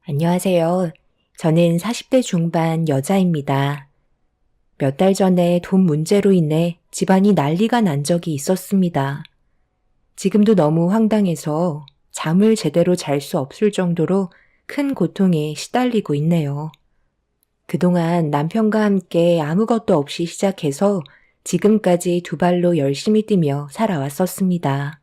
안녕하세요. 저는 40대 중반 여자입니다. 몇 달 전에 돈 문제로 인해 집안이 난리가 난 적이 있었습니다. 지금도 너무 황당해서 잠을 제대로 잘 수 없을 정도로 큰 고통에 시달리고 있네요. 그동안 남편과 함께 아무것도 없이 시작해서 지금까지 두 발로 열심히 뛰며 살아왔었습니다.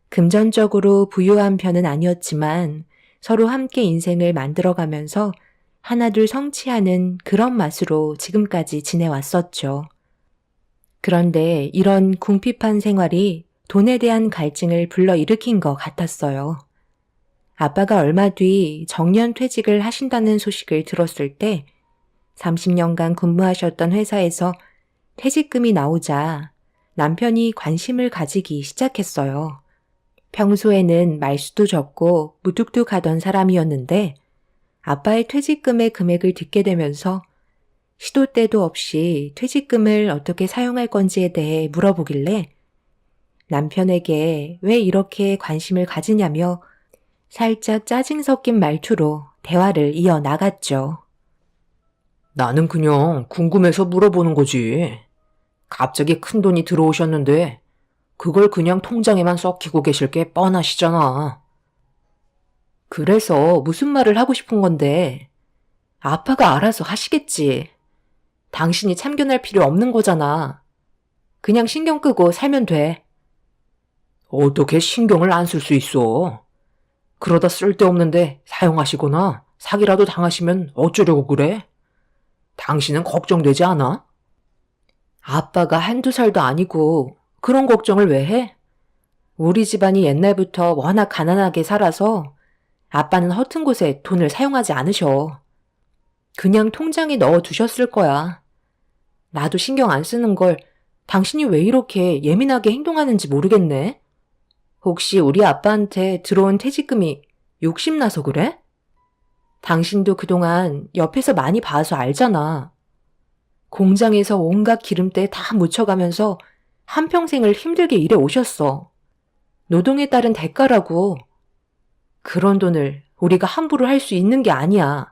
금전적으로 부유한 편은 아니었지만 서로 함께 인생을 만들어가면서 하나둘 성취하는 그런 맛으로 지금까지 지내왔었죠. 그런데 이런 궁핍한 생활이 돈에 대한 갈증을 불러일으킨 것 같았어요. 아빠가 얼마 뒤 정년 퇴직을 하신다는 소식을 들었을 때 30년간 근무하셨던 회사에서 퇴직금이 나오자 남편이 관심을 가지기 시작했어요. 평소에는 말수도 적고 무뚝뚝하던 사람이었는데 아빠의 퇴직금의 금액을 듣게 되면서 시도 때도 없이 퇴직금을 어떻게 사용할 건지에 대해 물어보길래 남편에게 왜 이렇게 관심을 가지냐며 살짝 짜증 섞인 말투로 대화를 이어나갔죠. 나는 그냥 궁금해서 물어보는 거지. 갑자기 큰 돈이 들어오셨는데 그걸 그냥 통장에만 썩히고 계실 게 뻔하시잖아. 그래서 무슨 말을 하고 싶은 건데 아빠가 알아서 하시겠지. 당신이 참견할 필요 없는 거잖아. 그냥 신경 끄고 살면 돼. 어떻게 신경을 안 쓸 수 있어? 그러다 쓸데없는데 사용하시거나 사기라도 당하시면 어쩌려고 그래? 당신은 걱정되지 않아? 아빠가 한두 살도 아니고 그런 걱정을 왜 해? 우리 집안이 옛날부터 워낙 가난하게 살아서 아빠는 허튼 곳에 돈을 사용하지 않으셔. 그냥 통장에 넣어 두셨을 거야. 나도 신경 안 쓰는 걸 당신이 왜 이렇게 예민하게 행동하는지 모르겠네. 혹시 우리 아빠한테 들어온 퇴직금이 욕심나서 그래? 당신도 그동안 옆에서 많이 봐서 알잖아. 공장에서 온갖 기름때 다 묻혀가면서 한평생을 힘들게 일해 오셨어. 노동에 따른 대가라고. 그런 돈을 우리가 함부로 할 수 있는 게 아니야.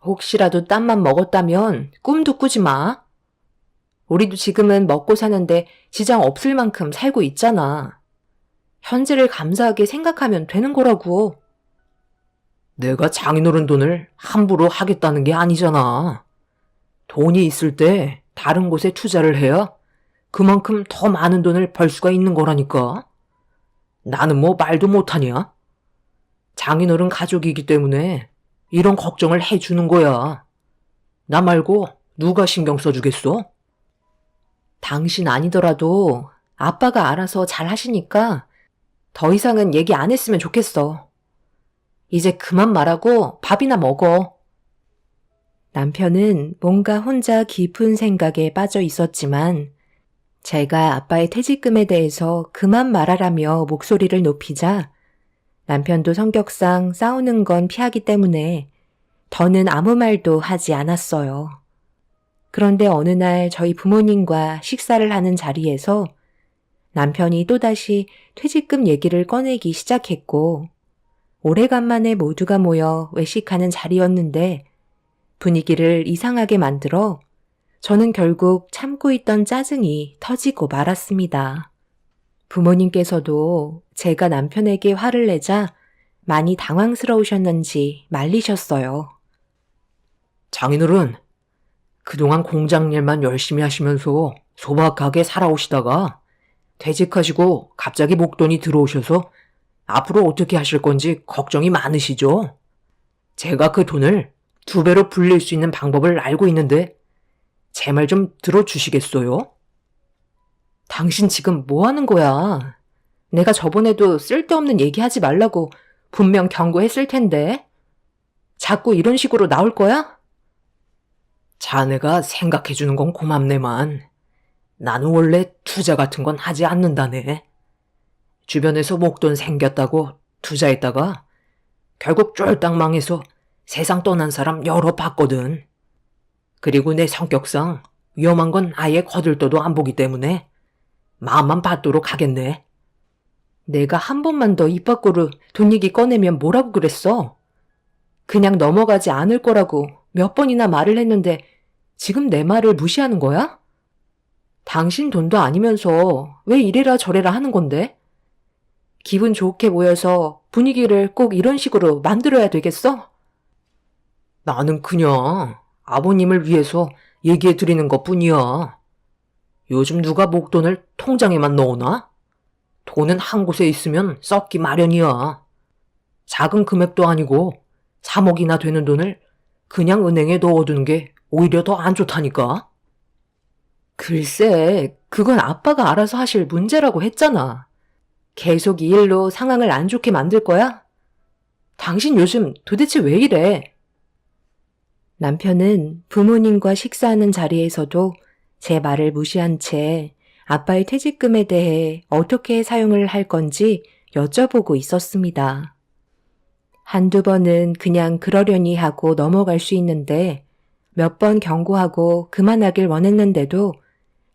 혹시라도 땀만 먹었다면 꿈도 꾸지 마. 우리도 지금은 먹고 사는데 지장 없을 만큼 살고 있잖아. 현재를 감사하게 생각하면 되는 거라고. 내가 장인어른 돈을 함부로 하겠다는 게 아니잖아. 돈이 있을 때 다른 곳에 투자를 해야 그만큼 더 많은 돈을 벌 수가 있는 거라니까. 나는 뭐 말도 못하냐? 장인어른 가족이기 때문에 이런 걱정을 해주는 거야. 나 말고 누가 신경 써주겠어? 당신 아니더라도 아빠가 알아서 잘 하시니까 더 이상은 얘기 안 했으면 좋겠어. 이제 그만 말하고 밥이나 먹어. 남편은 뭔가 혼자 깊은 생각에 빠져 있었지만 제가 아빠의 퇴직금에 대해서 그만 말하라며 목소리를 높이자 남편도 성격상 싸우는 건 피하기 때문에 더는 아무 말도 하지 않았어요. 그런데 어느 날 저희 부모님과 식사를 하는 자리에서 남편이 또다시 퇴직금 얘기를 꺼내기 시작했고 오래간만에 모두가 모여 외식하는 자리였는데 분위기를 이상하게 만들어 저는 결국 참고 있던 짜증이 터지고 말았습니다. 부모님께서도 제가 남편에게 화를 내자 많이 당황스러우셨는지 말리셨어요. 장인어른, 그동안 공장 일만 열심히 하시면서 소박하게 살아오시다가 퇴직하시고 갑자기 목돈이 들어오셔서 앞으로 어떻게 하실 건지 걱정이 많으시죠? 제가 그 돈을 2배로 불릴 수 있는 방법을 알고 있는데 제 말 좀 들어주시겠어요? 당신 지금 뭐 하는 거야? 내가 저번에도 쓸데없는 얘기하지 말라고 분명 경고했을 텐데. 자꾸 이런 식으로 나올 거야? 자네가 생각해주는 건 고맙네만 나는 원래 투자 같은 건 하지 않는다네. 주변에서 목돈 생겼다고 투자했다가 결국 쫄딱 망해서 세상 떠난 사람 여러 봤거든. 그리고 내 성격상 위험한 건 아예 거들떠도 안 보기 때문에 마음만 받도록 하겠네. 내가 한 번만 더 입 밖으로 돈 얘기 꺼내면 뭐라고 그랬어? 그냥 넘어가지 않을 거라고 몇 번이나 말을 했는데 지금 내 말을 무시하는 거야? 당신 돈도 아니면서 왜 이래라 저래라 하는 건데? 기분 좋게 보여서 분위기를 꼭 이런 식으로 만들어야 되겠어? 나는 그냥 아버님을 위해서 얘기해 드리는 것 뿐이야. 요즘 누가 목돈을 통장에만 넣어놔? 돈은 한 곳에 있으면 썩기 마련이야. 작은 금액도 아니고 3억이나 되는 돈을 그냥 은행에 넣어두는 게 오히려 더 안 좋다니까? 글쎄, 그건 아빠가 알아서 하실 문제라고 했잖아. 계속 이 일로 상황을 안 좋게 만들 거야? 당신 요즘 도대체 왜 이래? 남편은 부모님과 식사하는 자리에서도 제 말을 무시한 채 아빠의 퇴직금에 대해 어떻게 사용을 할 건지 여쭤보고 있었습니다. 한두 번은 그냥 그러려니 하고 넘어갈 수 있는데 몇 번 경고하고 그만하길 원했는데도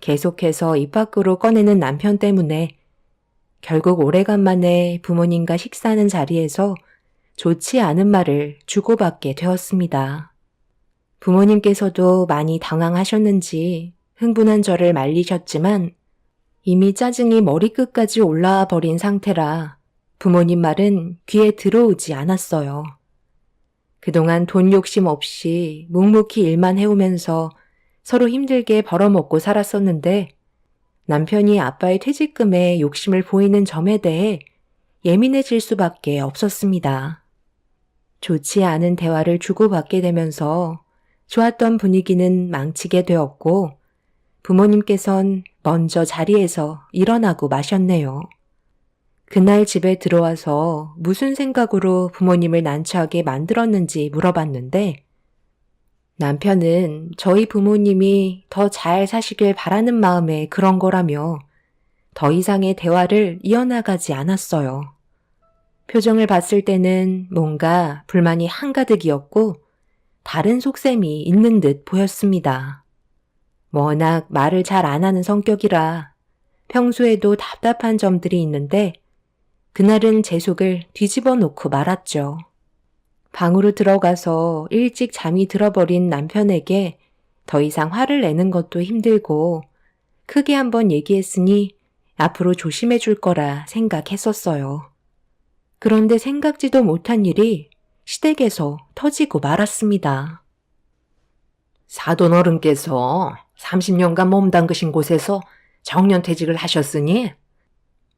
계속해서 입 밖으로 꺼내는 남편 때문에 결국 오래간만에 부모님과 식사하는 자리에서 좋지 않은 말을 주고받게 되었습니다. 부모님께서도 많이 당황하셨는지 흥분한 저를 말리셨지만 이미 짜증이 머리끝까지 올라와 버린 상태라 부모님 말은 귀에 들어오지 않았어요. 그동안 돈 욕심 없이 묵묵히 일만 해오면서 서로 힘들게 벌어먹고 살았었는데 남편이 아빠의 퇴직금에 욕심을 보이는 점에 대해 예민해질 수밖에 없었습니다. 좋지 않은 대화를 주고받게 되면서 좋았던 분위기는 망치게 되었고 부모님께선 먼저 자리에서 일어나고 마셨네요. 그날 집에 들어와서 무슨 생각으로 부모님을 난처하게 만들었는지 물어봤는데 남편은 저희 부모님이 더 잘 사시길 바라는 마음에 그런 거라며 더 이상의 대화를 이어나가지 않았어요. 표정을 봤을 때는 뭔가 불만이 한가득이었고 다른 속셈이 있는 듯 보였습니다. 워낙 말을 잘 안 하는 성격이라 평소에도 답답한 점들이 있는데 그날은 제 속을 뒤집어 놓고 말았죠. 방으로 들어가서 일찍 잠이 들어버린 남편에게 더 이상 화를 내는 것도 힘들고 크게 한번 얘기했으니 앞으로 조심해 줄 거라 생각했었어요. 그런데 생각지도 못한 일이 시댁에서 터지고 말았습니다. 사돈 어른께서 30년간 몸담그신 곳에서 정년퇴직을 하셨으니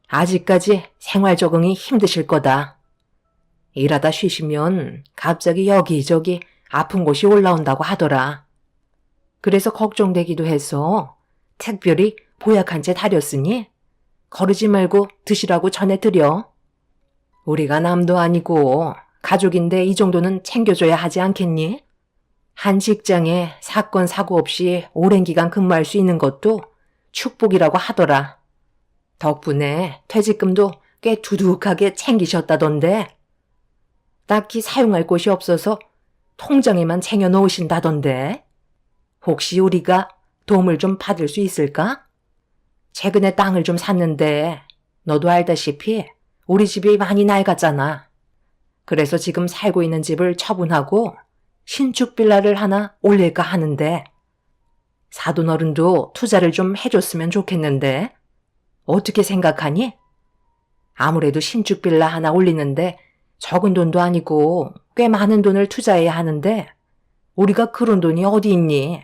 아직까지 생활 적응이 힘드실 거다. 일하다 쉬시면 갑자기 여기저기 아픈 곳이 올라온다고 하더라. 그래서 걱정되기도 해서 특별히 보약 한 채 다렸으니 거르지 말고 드시라고 전해드려. 우리가 남도 아니고 가족인데 이 정도는 챙겨줘야 하지 않겠니? 한 직장에 사건 사고 없이 오랜 기간 근무할 수 있는 것도 축복이라고 하더라. 덕분에 퇴직금도 꽤 두둑하게 챙기셨다던데 딱히 사용할 곳이 없어서 통장에만 쟁여 놓으신다던데 혹시 우리가 도움을 좀 받을 수 있을까? 최근에 땅을 좀 샀는데 너도 알다시피 우리 집이 많이 낡았잖아. 그래서 지금 살고 있는 집을 처분하고 신축 빌라를 하나 올릴까 하는데 사돈 어른도 투자를 좀 해줬으면 좋겠는데 어떻게 생각하니? 아무래도 신축 빌라 하나 올리는데 적은 돈도 아니고 꽤 많은 돈을 투자해야 하는데 우리가 그런 돈이 어디 있니?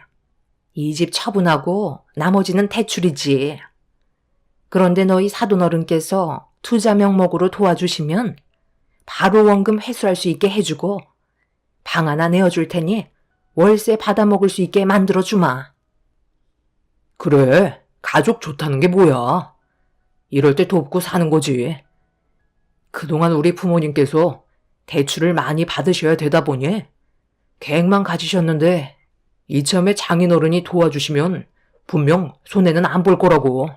이 집 처분하고 나머지는 대출이지. 그런데 너희 사돈 어른께서 투자 명목으로 도와주시면 바로 원금 회수할 수 있게 해주고 방 하나 내어줄 테니 월세 받아먹을 수 있게 만들어주마. 그래, 가족 좋다는 게 뭐야. 이럴 때 돕고 사는 거지. 그동안 우리 부모님께서 대출을 많이 받으셔야 되다 보니 계획만 가지셨는데 이참에 장인어른이 도와주시면 분명 손해는 안 볼 거라고.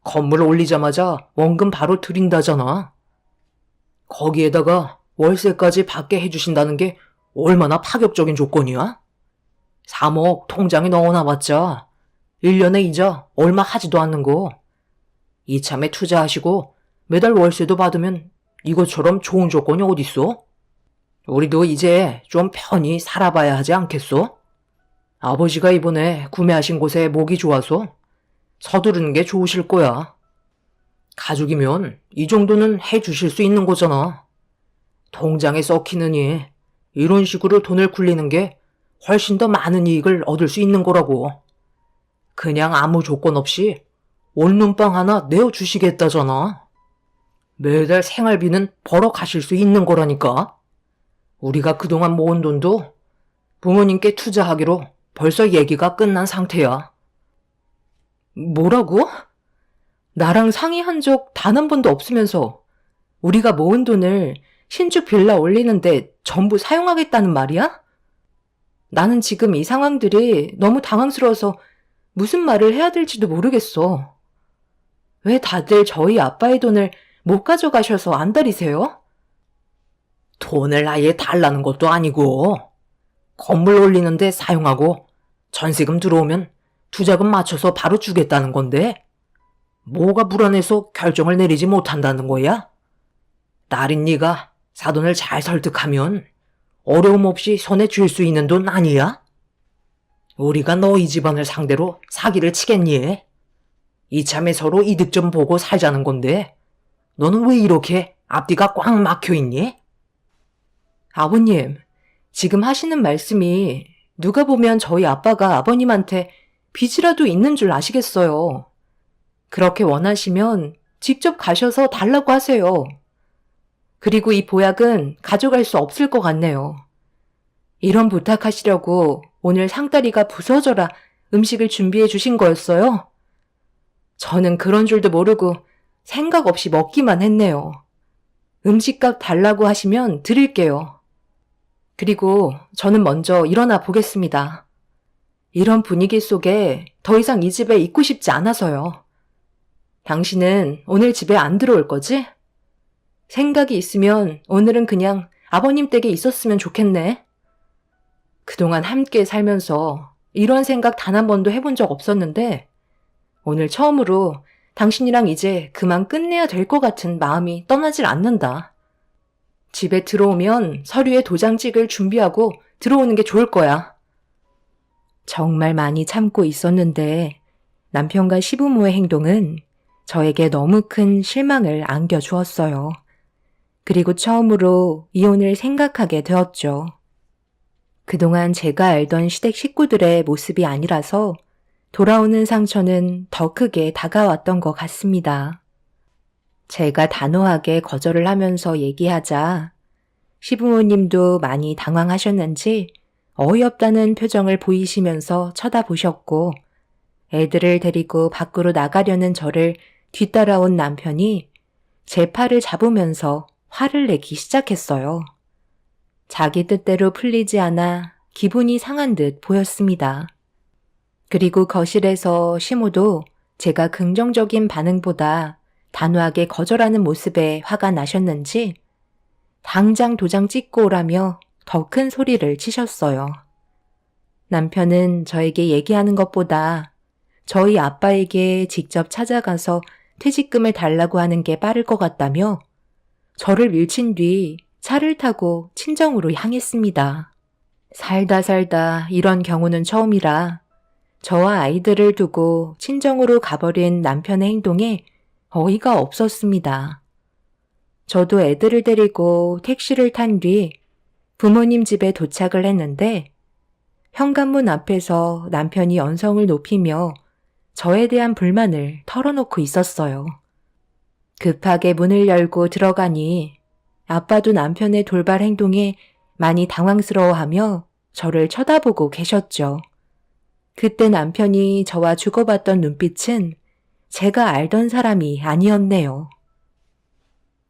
건물 올리자마자 원금 바로 드린다잖아. 거기에다가 월세까지 받게 해주신다는 게 얼마나 파격적인 조건이야? 3억 통장에 넣어놔봤자 1년에 이자 얼마 하지도 않는 거. 이참에 투자하시고 매달 월세도 받으면 이것처럼 좋은 조건이 어딨어? 우리도 이제 좀 편히 살아봐야 하지 않겠소? 아버지가 이번에 구매하신 곳에 목이 좋아서 서두르는 게 좋으실 거야. 가족이면 이 정도는 해주실 수 있는 거잖아. 통장에 썩히느니 이런 식으로 돈을 굴리는 게 훨씬 더 많은 이익을 얻을 수 있는 거라고. 그냥 아무 조건 없이 올 눈빵 하나 내어주시겠다잖아. 매달 생활비는 벌어 가실 수 있는 거라니까. 우리가 그동안 모은 돈도 부모님께 투자하기로 벌써 얘기가 끝난 상태야. 뭐라고? 나랑 상의한 적 단 한 번도 없으면서 우리가 모은 돈을 신축 빌라 올리는데 전부 사용하겠다는 말이야? 나는 지금 이 상황들이 너무 당황스러워서 무슨 말을 해야 될지도 모르겠어. 왜 다들 저희 아빠의 돈을 못 가져가셔서 안달이세요? 돈을 아예 달라는 것도 아니고 건물 올리는데 사용하고 전세금 들어오면 투자금 맞춰서 바로 주겠다는 건데 뭐가 불안해서 결정을 내리지 못한다는 거야? 딸인 네가 사돈을 잘 설득하면 어려움 없이 손에 쥘 수 있는 돈 아니야? 우리가 너희 집안을 상대로 사기를 치겠니? 이참에 서로 이득 좀 보고 살자는 건데 너는 왜 이렇게 앞뒤가 꽉 막혀 있니? 아버님, 지금 하시는 말씀이 누가 보면 저희 아빠가 아버님한테 빚이라도 있는 줄 아시겠어요. 그렇게 원하시면 직접 가셔서 달라고 하세요. 그리고 이 보약은 가져갈 수 없을 것 같네요. 이런 부탁하시려고 오늘 상다리가 부서져라 음식을 준비해 주신 거였어요? 저는 그런 줄도 모르고 생각 없이 먹기만 했네요. 음식값 달라고 하시면 드릴게요. 그리고 저는 먼저 일어나 보겠습니다. 이런 분위기 속에 더 이상 이 집에 있고 싶지 않아서요. 당신은 오늘 집에 안 들어올 거지? 생각이 있으면 오늘은 그냥 아버님 댁에 있었으면 좋겠네. 그동안 함께 살면서 이런 생각 단 한 번도 해본 적 없었는데 오늘 처음으로 당신이랑 이제 그만 끝내야 될 것 같은 마음이 떠나질 않는다. 집에 들어오면 서류에 도장 찍을 준비하고 들어오는 게 좋을 거야. 정말 많이 참고 있었는데 남편과 시부모의 행동은 저에게 너무 큰 실망을 안겨주었어요. 그리고 처음으로 이혼을 생각하게 되었죠. 그동안 제가 알던 시댁 식구들의 모습이 아니라서 돌아오는 상처는 더 크게 다가왔던 것 같습니다. 제가 단호하게 거절을 하면서 얘기하자 시부모님도 많이 당황하셨는지 어이없다는 표정을 보이시면서 쳐다보셨고 애들을 데리고 밖으로 나가려는 저를 뒤따라온 남편이 제 팔을 잡으면서 화를 내기 시작했어요. 자기 뜻대로 풀리지 않아 기분이 상한 듯 보였습니다. 그리고 거실에서 시모도 제가 긍정적인 반응보다 단호하게 거절하는 모습에 화가 나셨는지 당장 도장 찍고 오라며 더 큰 소리를 치셨어요. 남편은 저에게 얘기하는 것보다 저희 아빠에게 직접 찾아가서 퇴직금을 달라고 하는 게 빠를 것 같다며 저를 밀친 뒤 차를 타고 친정으로 향했습니다. 살다 이런 경우는 처음이라 저와 아이들을 두고 친정으로 가버린 남편의 행동에 어이가 없었습니다. 저도 애들을 데리고 택시를 탄 뒤 부모님 집에 도착을 했는데 현관문 앞에서 남편이 언성을 높이며 저에 대한 불만을 털어놓고 있었어요. 급하게 문을 열고 들어가니 아빠도 남편의 돌발 행동에 많이 당황스러워하며 저를 쳐다보고 계셨죠. 그때 남편이 저와 주고받던 눈빛은 제가 알던 사람이 아니었네요.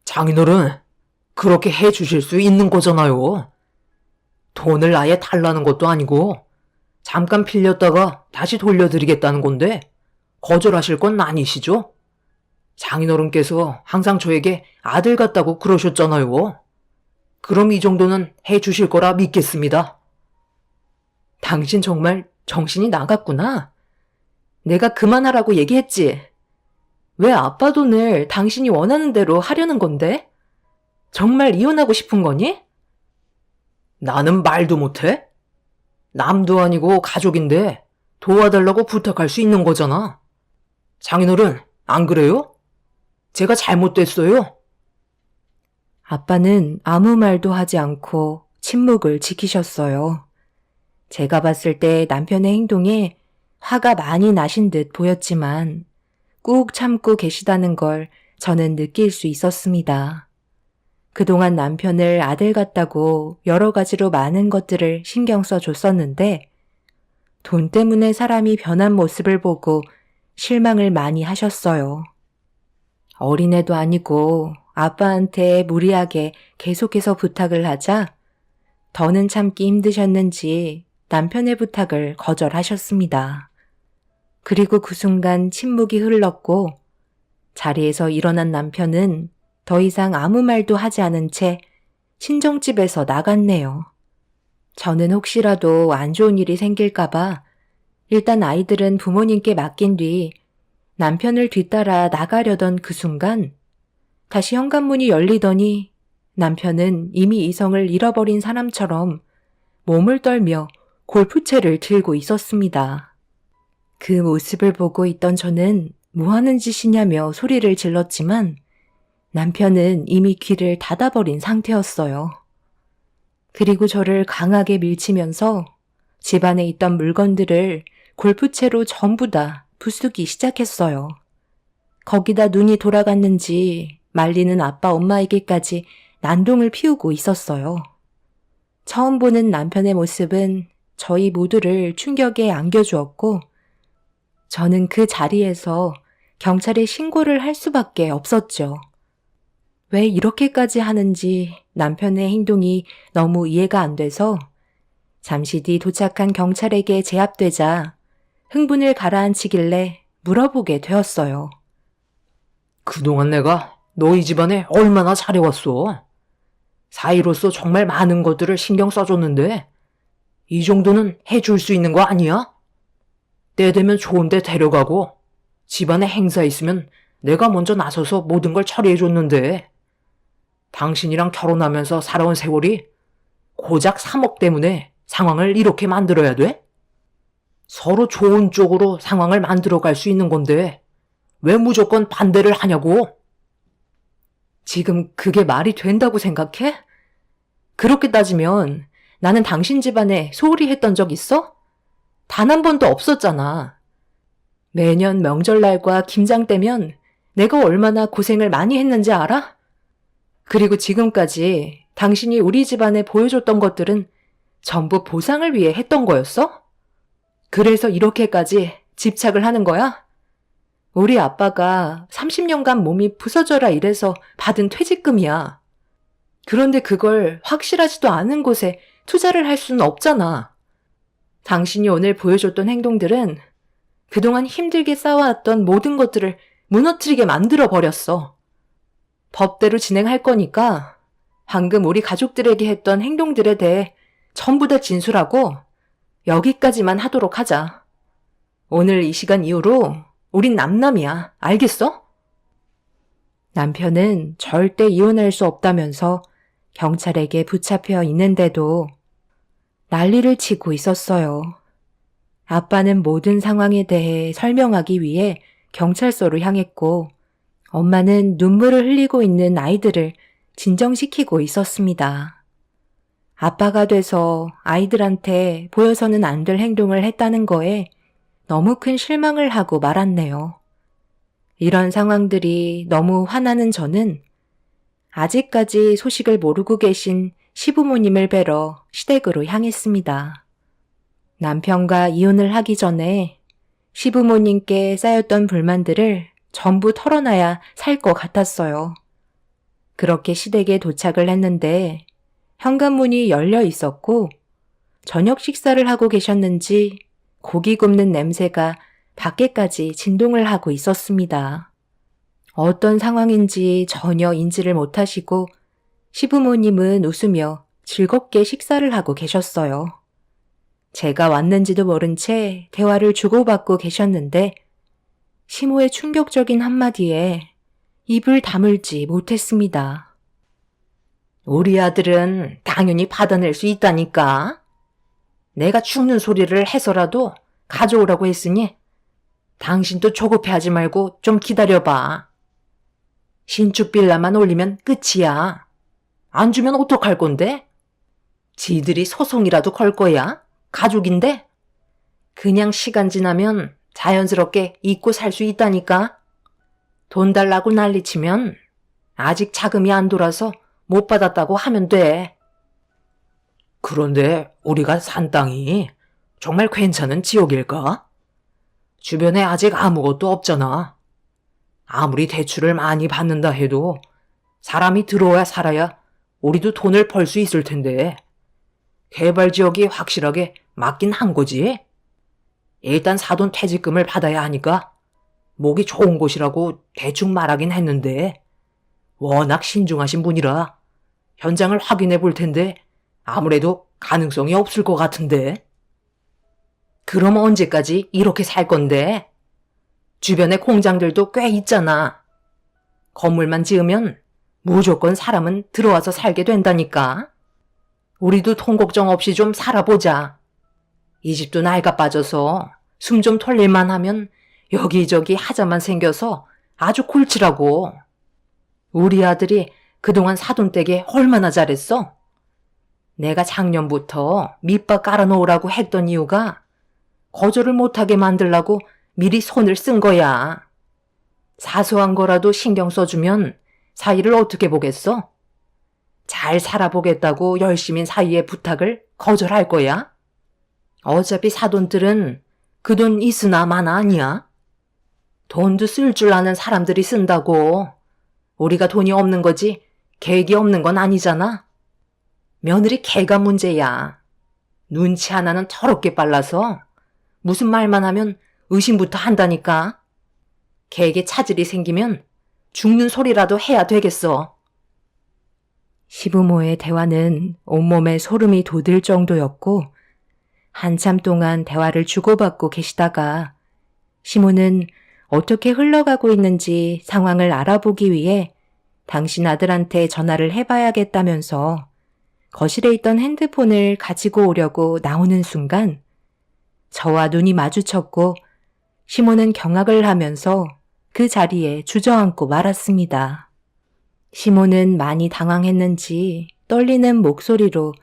장인어른, 그렇게 해주실 수 있는 거잖아요. 돈을 아예 달라는 것도 아니고 잠깐 빌렸다가 다시 돌려드리겠다는 건데 거절하실 건 아니시죠? 장인어른께서 항상 저에게 아들 같다고 그러셨잖아요. 그럼 이 정도는 해주실 거라 믿겠습니다. 당신 정말 정신이 나갔구나. 내가 그만하라고 얘기했지. 왜 아빠 돈을 당신이 원하는 대로 하려는 건데? 정말 이혼하고 싶은 거니? 나는 말도 못해? 남도 아니고 가족인데 도와달라고 부탁할 수 있는 거잖아. 장인어른, 안 그래요? 제가 잘못됐어요? 아빠는 아무 말도 하지 않고 침묵을 지키셨어요. 제가 봤을 때 남편의 행동에 화가 많이 나신 듯 보였지만 꾹 참고 계시다는 걸 저는 느낄 수 있었습니다. 그동안 남편을 아들 같다고 여러 가지로 많은 것들을 신경 써줬었는데 돈 때문에 사람이 변한 모습을 보고 실망을 많이 하셨어요. 어린애도 아니고 아빠한테 무리하게 계속해서 부탁을 하자 더는 참기 힘드셨는지 남편의 부탁을 거절하셨습니다. 그리고 그 순간 침묵이 흘렀고 자리에서 일어난 남편은 더 이상 아무 말도 하지 않은 채 친정집에서 나갔네요. 저는 혹시라도 안 좋은 일이 생길까봐 일단 아이들은 부모님께 맡긴 뒤 남편을 뒤따라 나가려던 그 순간 다시 현관문이 열리더니 남편은 이미 이성을 잃어버린 사람처럼 몸을 떨며 골프채를 들고 있었습니다. 그 모습을 보고 있던 저는 뭐 하는 짓이냐며 소리를 질렀지만 남편은 이미 귀를 닫아버린 상태였어요. 그리고 저를 강하게 밀치면서 집안에 있던 물건들을 골프채로 전부 다 부수기 시작했어요. 거기다 눈이 돌아갔는지 말리는 아빠 엄마에게까지 난동을 피우고 있었어요. 처음 보는 남편의 모습은 저희 모두를 충격에 안겨주었고 저는 그 자리에서 경찰에 신고를 할 수밖에 없었죠. 왜 이렇게까지 하는지 남편의 행동이 너무 이해가 안 돼서 잠시 뒤 도착한 경찰에게 제압되자 흥분을 가라앉히길래 물어보게 되었어요. 그동안 내가 너희 집안에 얼마나 잘해왔어. 사이로서 정말 많은 것들을 신경 써줬는데 이 정도는 해줄 수 있는 거 아니야? 때 되면 좋은 데 데려가고 집안에 행사 있으면 내가 먼저 나서서 모든 걸 처리해줬는데 당신이랑 결혼하면서 살아온 세월이 고작 3억 때문에 상황을 이렇게 만들어야 돼? 서로 좋은 쪽으로 상황을 만들어갈 수 있는 건데 왜 무조건 반대를 하냐고? 지금 그게 말이 된다고 생각해? 그렇게 따지면 나는 당신 집안에 소홀히 했던 적 있어? 단 한 번도 없었잖아. 매년 명절날과 김장 때면 내가 얼마나 고생을 많이 했는지 알아? 그리고 지금까지 당신이 우리 집안에 보여줬던 것들은 전부 보상을 위해 했던 거였어? 그래서 이렇게까지 집착을 하는 거야? 우리 아빠가 30년간 몸이 부서져라 이래서 받은 퇴직금이야. 그런데 그걸 확실하지도 않은 곳에 투자를 할 수는 없잖아. 당신이 오늘 보여줬던 행동들은 그동안 힘들게 쌓아왔던 모든 것들을 무너뜨리게 만들어 버렸어. 법대로 진행할 거니까 방금 우리 가족들에게 했던 행동들에 대해 전부 다 진술하고 여기까지만 하도록 하자. 오늘 이 시간 이후로 우린 남남이야. 알겠어? 남편은 절대 이혼할 수 없다면서 경찰에게 붙잡혀 있는데도 난리를 치고 있었어요. 아빠는 모든 상황에 대해 설명하기 위해 경찰서로 향했고 엄마는 눈물을 흘리고 있는 아이들을 진정시키고 있었습니다. 아빠가 돼서 아이들한테 보여서는 안 될 행동을 했다는 거에 너무 큰 실망을 하고 말았네요. 이런 상황들이 너무 화나는 저는 아직까지 소식을 모르고 계신 시부모님을 뵈러 시댁으로 향했습니다. 남편과 이혼을 하기 전에 시부모님께 쌓였던 불만들을 전부 털어놔야 살 것 같았어요. 그렇게 시댁에 도착을 했는데 현관문이 열려 있었고 저녁 식사를 하고 계셨는지 고기 굽는 냄새가 밖에까지 진동을 하고 있었습니다. 어떤 상황인지 전혀 인지를 못하시고 시부모님은 웃으며 즐겁게 식사를 하고 계셨어요. 제가 왔는지도 모른 채 대화를 주고받고 계셨는데 시모의 충격적인 한마디에 입을 다물지 못했습니다. 우리 아들은 당연히 받아낼 수 있다니까. 내가 죽는 소리를 해서라도 가져오라고 했으니 당신도 조급해하지 말고 좀 기다려봐. 신축 빌라만 올리면 끝이야. 안 주면 어떡할 건데? 지들이 소송이라도 걸 거야? 가족인데? 그냥 시간 지나면 자연스럽게 잊고 살 수 있다니까. 돈 달라고 난리치면 아직 자금이 안 돌아서 못 받았다고 하면 돼. 그런데 우리가 산 땅이 정말 괜찮은 지역일까? 주변에 아직 아무것도 없잖아. 아무리 대출을 많이 받는다 해도 사람이 들어와야 살아야 우리도 돈을 벌 수 있을 텐데 개발 지역이 확실하게 맞긴 한 거지. 일단 사돈 퇴직금을 받아야 하니까 목이 좋은 곳이라고 대충 말하긴 했는데 워낙 신중하신 분이라 현장을 확인해 볼 텐데 아무래도 가능성이 없을 것 같은데. 그럼 언제까지 이렇게 살 건데? 주변에 공장들도 꽤 있잖아. 건물만 지으면 무조건 사람은 들어와서 살게 된다니까. 우리도 돈 걱정 없이 좀 살아보자. 이 집도 낡아 빠져서 숨 좀 돌릴만 하면 여기저기 하자만 생겨서 아주 골치라고. 우리 아들이 그동안 사돈댁에 얼마나 잘했어? 내가 작년부터 밑밥 깔아놓으라고 했던 이유가 거절을 못하게 만들라고 미리 손을 쓴 거야. 사소한 거라도 신경 써주면 사이를 어떻게 보겠어? 잘 살아보겠다고 열심인 사이의 부탁을 거절할 거야? 어차피 사돈들은 그 돈 있으나 마나 아니야. 돈도 쓸 줄 아는 사람들이 쓴다고. 우리가 돈이 없는 거지 계획이 없는 건 아니잖아. 며느리 개가 문제야. 눈치 하나는 더럽게 빨라서 무슨 말만 하면 의심부터 한다니까. 개에게 차질이 생기면 죽는 소리라도 해야 되겠어. 시부모의 대화는 온몸에 소름이 돋을 정도였고 한참 동안 대화를 주고받고 계시다가 시모는 어떻게 흘러가고 있는지 상황을 알아보기 위해 당신 아들한테 전화를 해봐야겠다면서 거실에 있던 핸드폰을 가지고 오려고 나오는 순간 저와 눈이 마주쳤고 시모는 경악을 하면서 그 자리에 주저앉고 말았습니다. 시모는 많이 당황했는지 떨리는 목소리로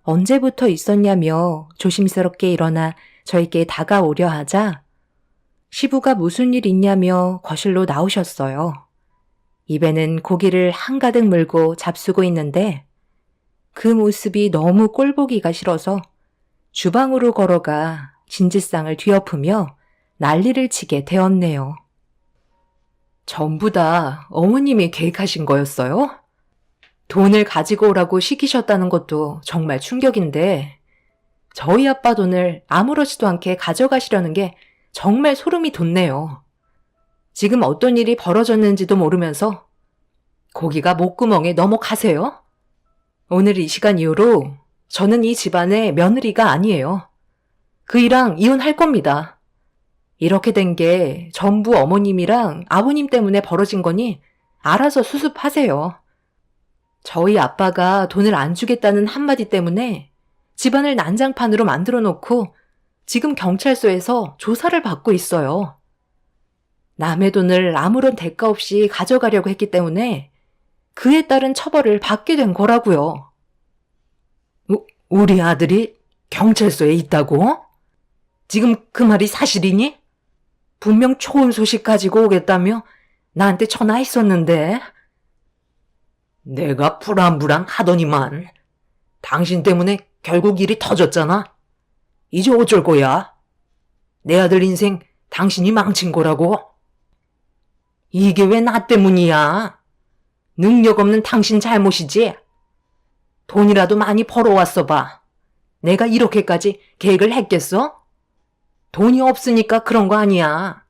언제부터 있었냐며 조심스럽게 일어나 저에게 다가오려 하자 시부가 무슨 일 있냐며 거실로 나오셨어요. 입에는 고기를 한가득 물고 잡수고 있는데 그 모습이 너무 꼴보기가 싫어서 주방으로 걸어가 진지상을 뒤엎으며 난리를 치게 되었네요. 전부 다 어머님이 계획하신 거였어요? 돈을 가지고 오라고 시키셨다는 것도 정말 충격인데 저희 아빠 돈을 아무렇지도 않게 가져가시려는 게 정말 소름이 돋네요. 지금 어떤 일이 벌어졌는지도 모르면서 고기가 목구멍에 넘어가세요? 오늘 이 시간 이후로 저는 이 집안의 며느리가 아니에요. 그이랑 이혼할 겁니다. 이렇게 된 게 전부 어머님이랑 아버님 때문에 벌어진 거니 알아서 수습하세요. 저희 아빠가 돈을 안 주겠다는 한마디 때문에 집안을 난장판으로 만들어 놓고 지금 경찰서에서 조사를 받고 있어요. 남의 돈을 아무런 대가 없이 가져가려고 했기 때문에 그에 따른 처벌을 받게 된 거라고요. 우리 아들이 경찰서에 있다고? 지금 그 말이 사실이니? 분명 좋은 소식 가지고 오겠다며 나한테 전화했었는데. 내가 불안불안 하더니만 당신 때문에 결국 일이 터졌잖아. 이제 어쩔 거야? 내 아들 인생 당신이 망친 거라고? 이게 왜 나 때문이야? 능력 없는 당신 잘못이지? 돈이라도 많이 벌어왔어 봐. 내가 이렇게까지 계획을 했겠어? 돈이 없으니까 그런 거 아니야.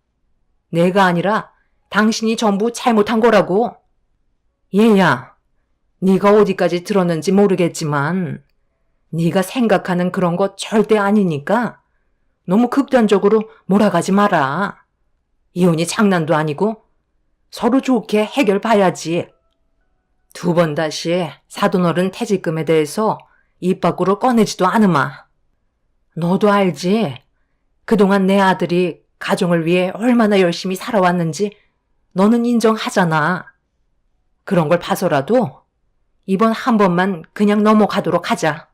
내가 아니라 당신이 전부 잘못한 거라고. 얘야, 네가 어디까지 들었는지 모르겠지만 네가 생각하는 그런 거 절대 아니니까 너무 극단적으로 몰아가지 마라. 이혼이 장난도 아니고 서로 좋게 해결 봐야지. 두 번 다시 사돈어른 퇴직금에 대해서 입 밖으로 꺼내지도 않으마. 너도 알지? 그동안 내 아들이 가정을 위해 얼마나 열심히 살아왔는지 너는 인정하잖아. 그런 걸 봐서라도 이번 한 번만 그냥 넘어가도록 하자.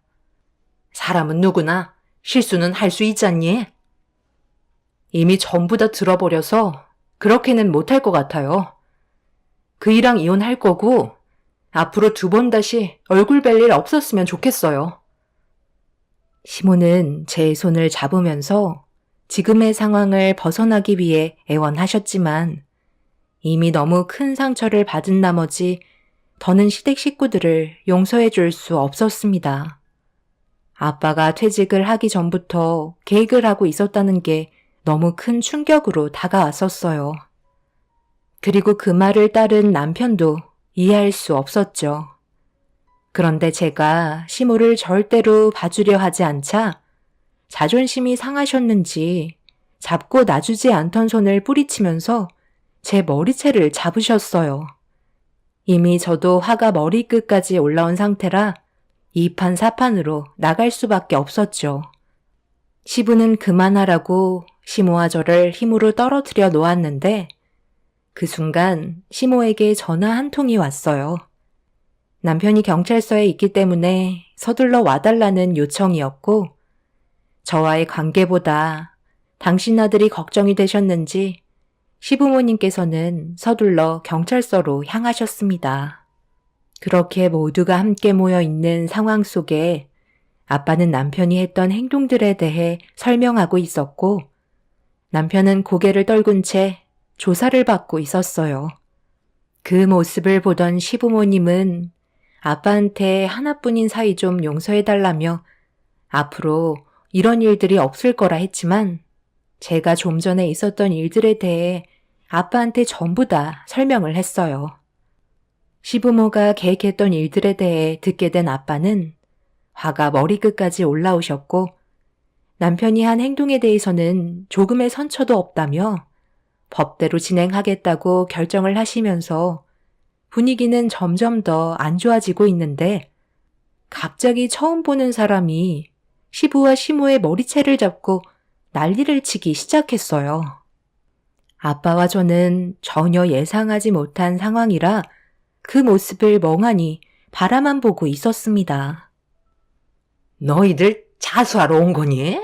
사람은 누구나 실수는 할 수 있잖니? 이미 전부 다 들어버려서 그렇게는 못할 것 같아요. 그이랑 이혼할 거고 앞으로 두 번 다시 얼굴 뵐 일 없었으면 좋겠어요. 시모는 제 손을 잡으면서 지금의 상황을 벗어나기 위해 애원하셨지만 이미 너무 큰 상처를 받은 나머지 더는 시댁 식구들을 용서해 줄 수 없었습니다. 아빠가 퇴직을 하기 전부터 계획을 하고 있었다는 게 너무 큰 충격으로 다가왔었어요. 그리고 그 말을 따른 남편도 이해할 수 없었죠. 그런데 제가 시모를 절대로 봐주려 하지 않자 자존심이 상하셨는지 잡고 놔주지 않던 손을 뿌리치면서 제 머리채를 잡으셨어요. 이미 저도 화가 머리끝까지 올라온 상태라 이판사판으로 나갈 수밖에 없었죠. 시부는 그만하라고 시모와 저를 힘으로 떨어뜨려 놓았는데 그 순간 시모에게 전화 한 통이 왔어요. 남편이 경찰서에 있기 때문에 서둘러 와달라는 요청이었고 저와의 관계보다 당신 아들이 걱정이 되셨는지 시부모님께서는 서둘러 경찰서로 향하셨습니다. 그렇게 모두가 함께 모여 있는 상황 속에 아빠는 남편이 했던 행동들에 대해 설명하고 있었고 남편은 고개를 떨군 채 조사를 받고 있었어요. 그 모습을 보던 시부모님은 아빠한테 하나뿐인 사이 좀 용서해달라며 앞으로 이런 일들이 없을 거라 했지만 제가 좀 전에 있었던 일들에 대해 아빠한테 전부 다 설명을 했어요. 시부모가 계획했던 일들에 대해 듣게 된 아빠는 화가 머리끝까지 올라오셨고 남편이 한 행동에 대해서는 조금의 선처도 없다며 법대로 진행하겠다고 결정을 하시면서 분위기는 점점 더 안 좋아지고 있는데 갑자기 처음 보는 사람이 시부와 시모의 머리채를 잡고 난리를 치기 시작했어요. 아빠와 저는 전혀 예상하지 못한 상황이라 그 모습을 멍하니 바라만 보고 있었습니다. 너희들 자수하러 온 거니?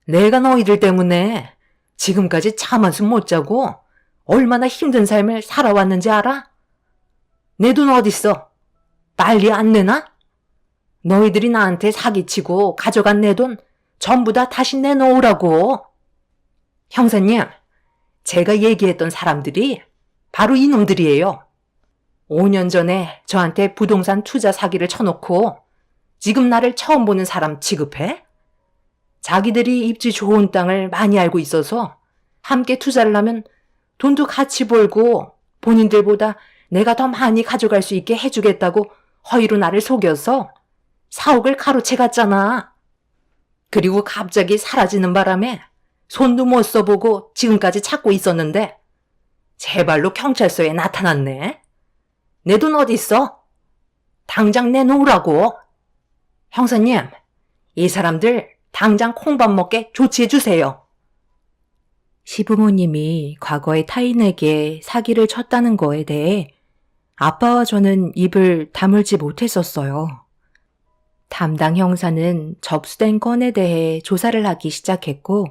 내가 너희들 때문에 지금까지 잠 한숨 못 자고 얼마나 힘든 삶을 살아왔는지 알아? 내 돈 어딨어? 빨리 안 내놔? 너희들이 나한테 사기치고 가져간 내 돈 전부 다 다시 내놓으라고. 형사님, 제가 얘기했던 사람들이 바로 이놈들이에요. 5년 전에 저한테 부동산 투자 사기를 쳐놓고 지금 나를 처음 보는 사람 취급해? 자기들이 입지 좋은 땅을 많이 알고 있어서 함께 투자를 하면 돈도 같이 벌고 본인들보다 내가 더 많이 가져갈 수 있게 해주겠다고 허위로 나를 속여서 4억을 가로채 갔잖아. 그리고 갑자기 사라지는 바람에 손도 못 써보고 지금까지 찾고 있었는데 제발로 경찰서에 나타났네. 내 돈 어디 있어? 당장 내놓으라고. 형사님, 이 사람들 당장 콩밥 먹게 조치해 주세요. 시부모님이 과거에 타인에게 사기를 쳤다는 거에 대해 아빠와 저는 입을 다물지 못했었어요. 담당 형사는 접수된 건에 대해 조사를 하기 시작했고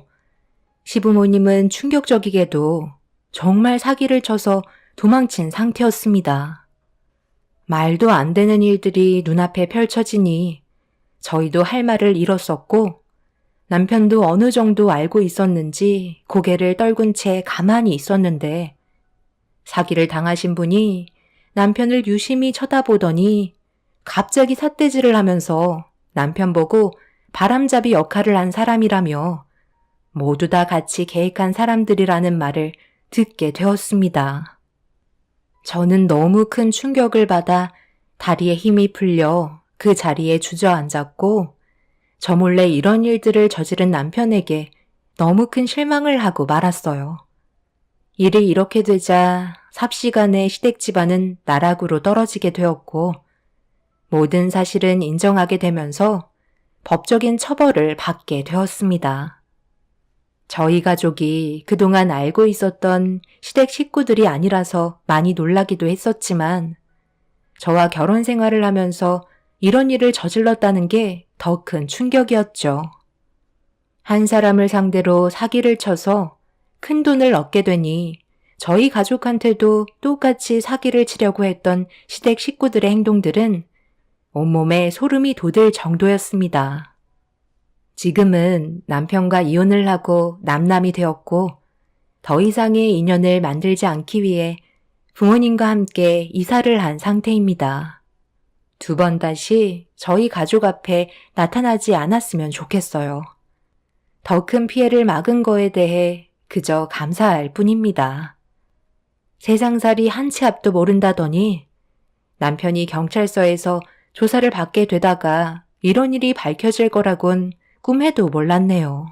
시부모님은 충격적이게도 정말 사기를 쳐서 도망친 상태였습니다. 말도 안 되는 일들이 눈앞에 펼쳐지니 저희도 할 말을 잃었었고 남편도 어느 정도 알고 있었는지 고개를 떨군 채 가만히 있었는데 사기를 당하신 분이 남편을 유심히 쳐다보더니 갑자기 삿대질을 하면서 남편 보고 바람잡이 역할을 한 사람이라며 모두 다 같이 계획한 사람들이라는 말을 듣게 되었습니다. 저는 너무 큰 충격을 받아 다리에 힘이 풀려 그 자리에 주저앉았고 저 몰래 이런 일들을 저지른 남편에게 너무 큰 실망을 하고 말았어요. 일이 이렇게 되자 삽시간에 시댁 집안은 나락으로 떨어지게 되었고 모든 사실은 인정하게 되면서 법적인 처벌을 받게 되었습니다. 저희 가족이 그동안 알고 있었던 시댁 식구들이 아니라서 많이 놀라기도 했었지만 저와 결혼 생활을 하면서 이런 일을 저질렀다는 게 더 큰 충격이었죠. 한 사람을 상대로 사기를 쳐서 큰 돈을 얻게 되니 저희 가족한테도 똑같이 사기를 치려고 했던 시댁 식구들의 행동들은 온몸에 소름이 돋을 정도였습니다. 지금은 남편과 이혼을 하고 남남이 되었고 더 이상의 인연을 만들지 않기 위해 부모님과 함께 이사를 한 상태입니다. 두 번 다시 저희 가족 앞에 나타나지 않았으면 좋겠어요. 더 큰 피해를 막은 거에 대해 그저 감사할 뿐입니다. 세상살이 한 치 앞도 모른다더니 남편이 경찰서에서 조사를 받게 되다가 이런 일이 밝혀질 거라곤 꿈에도 몰랐네요.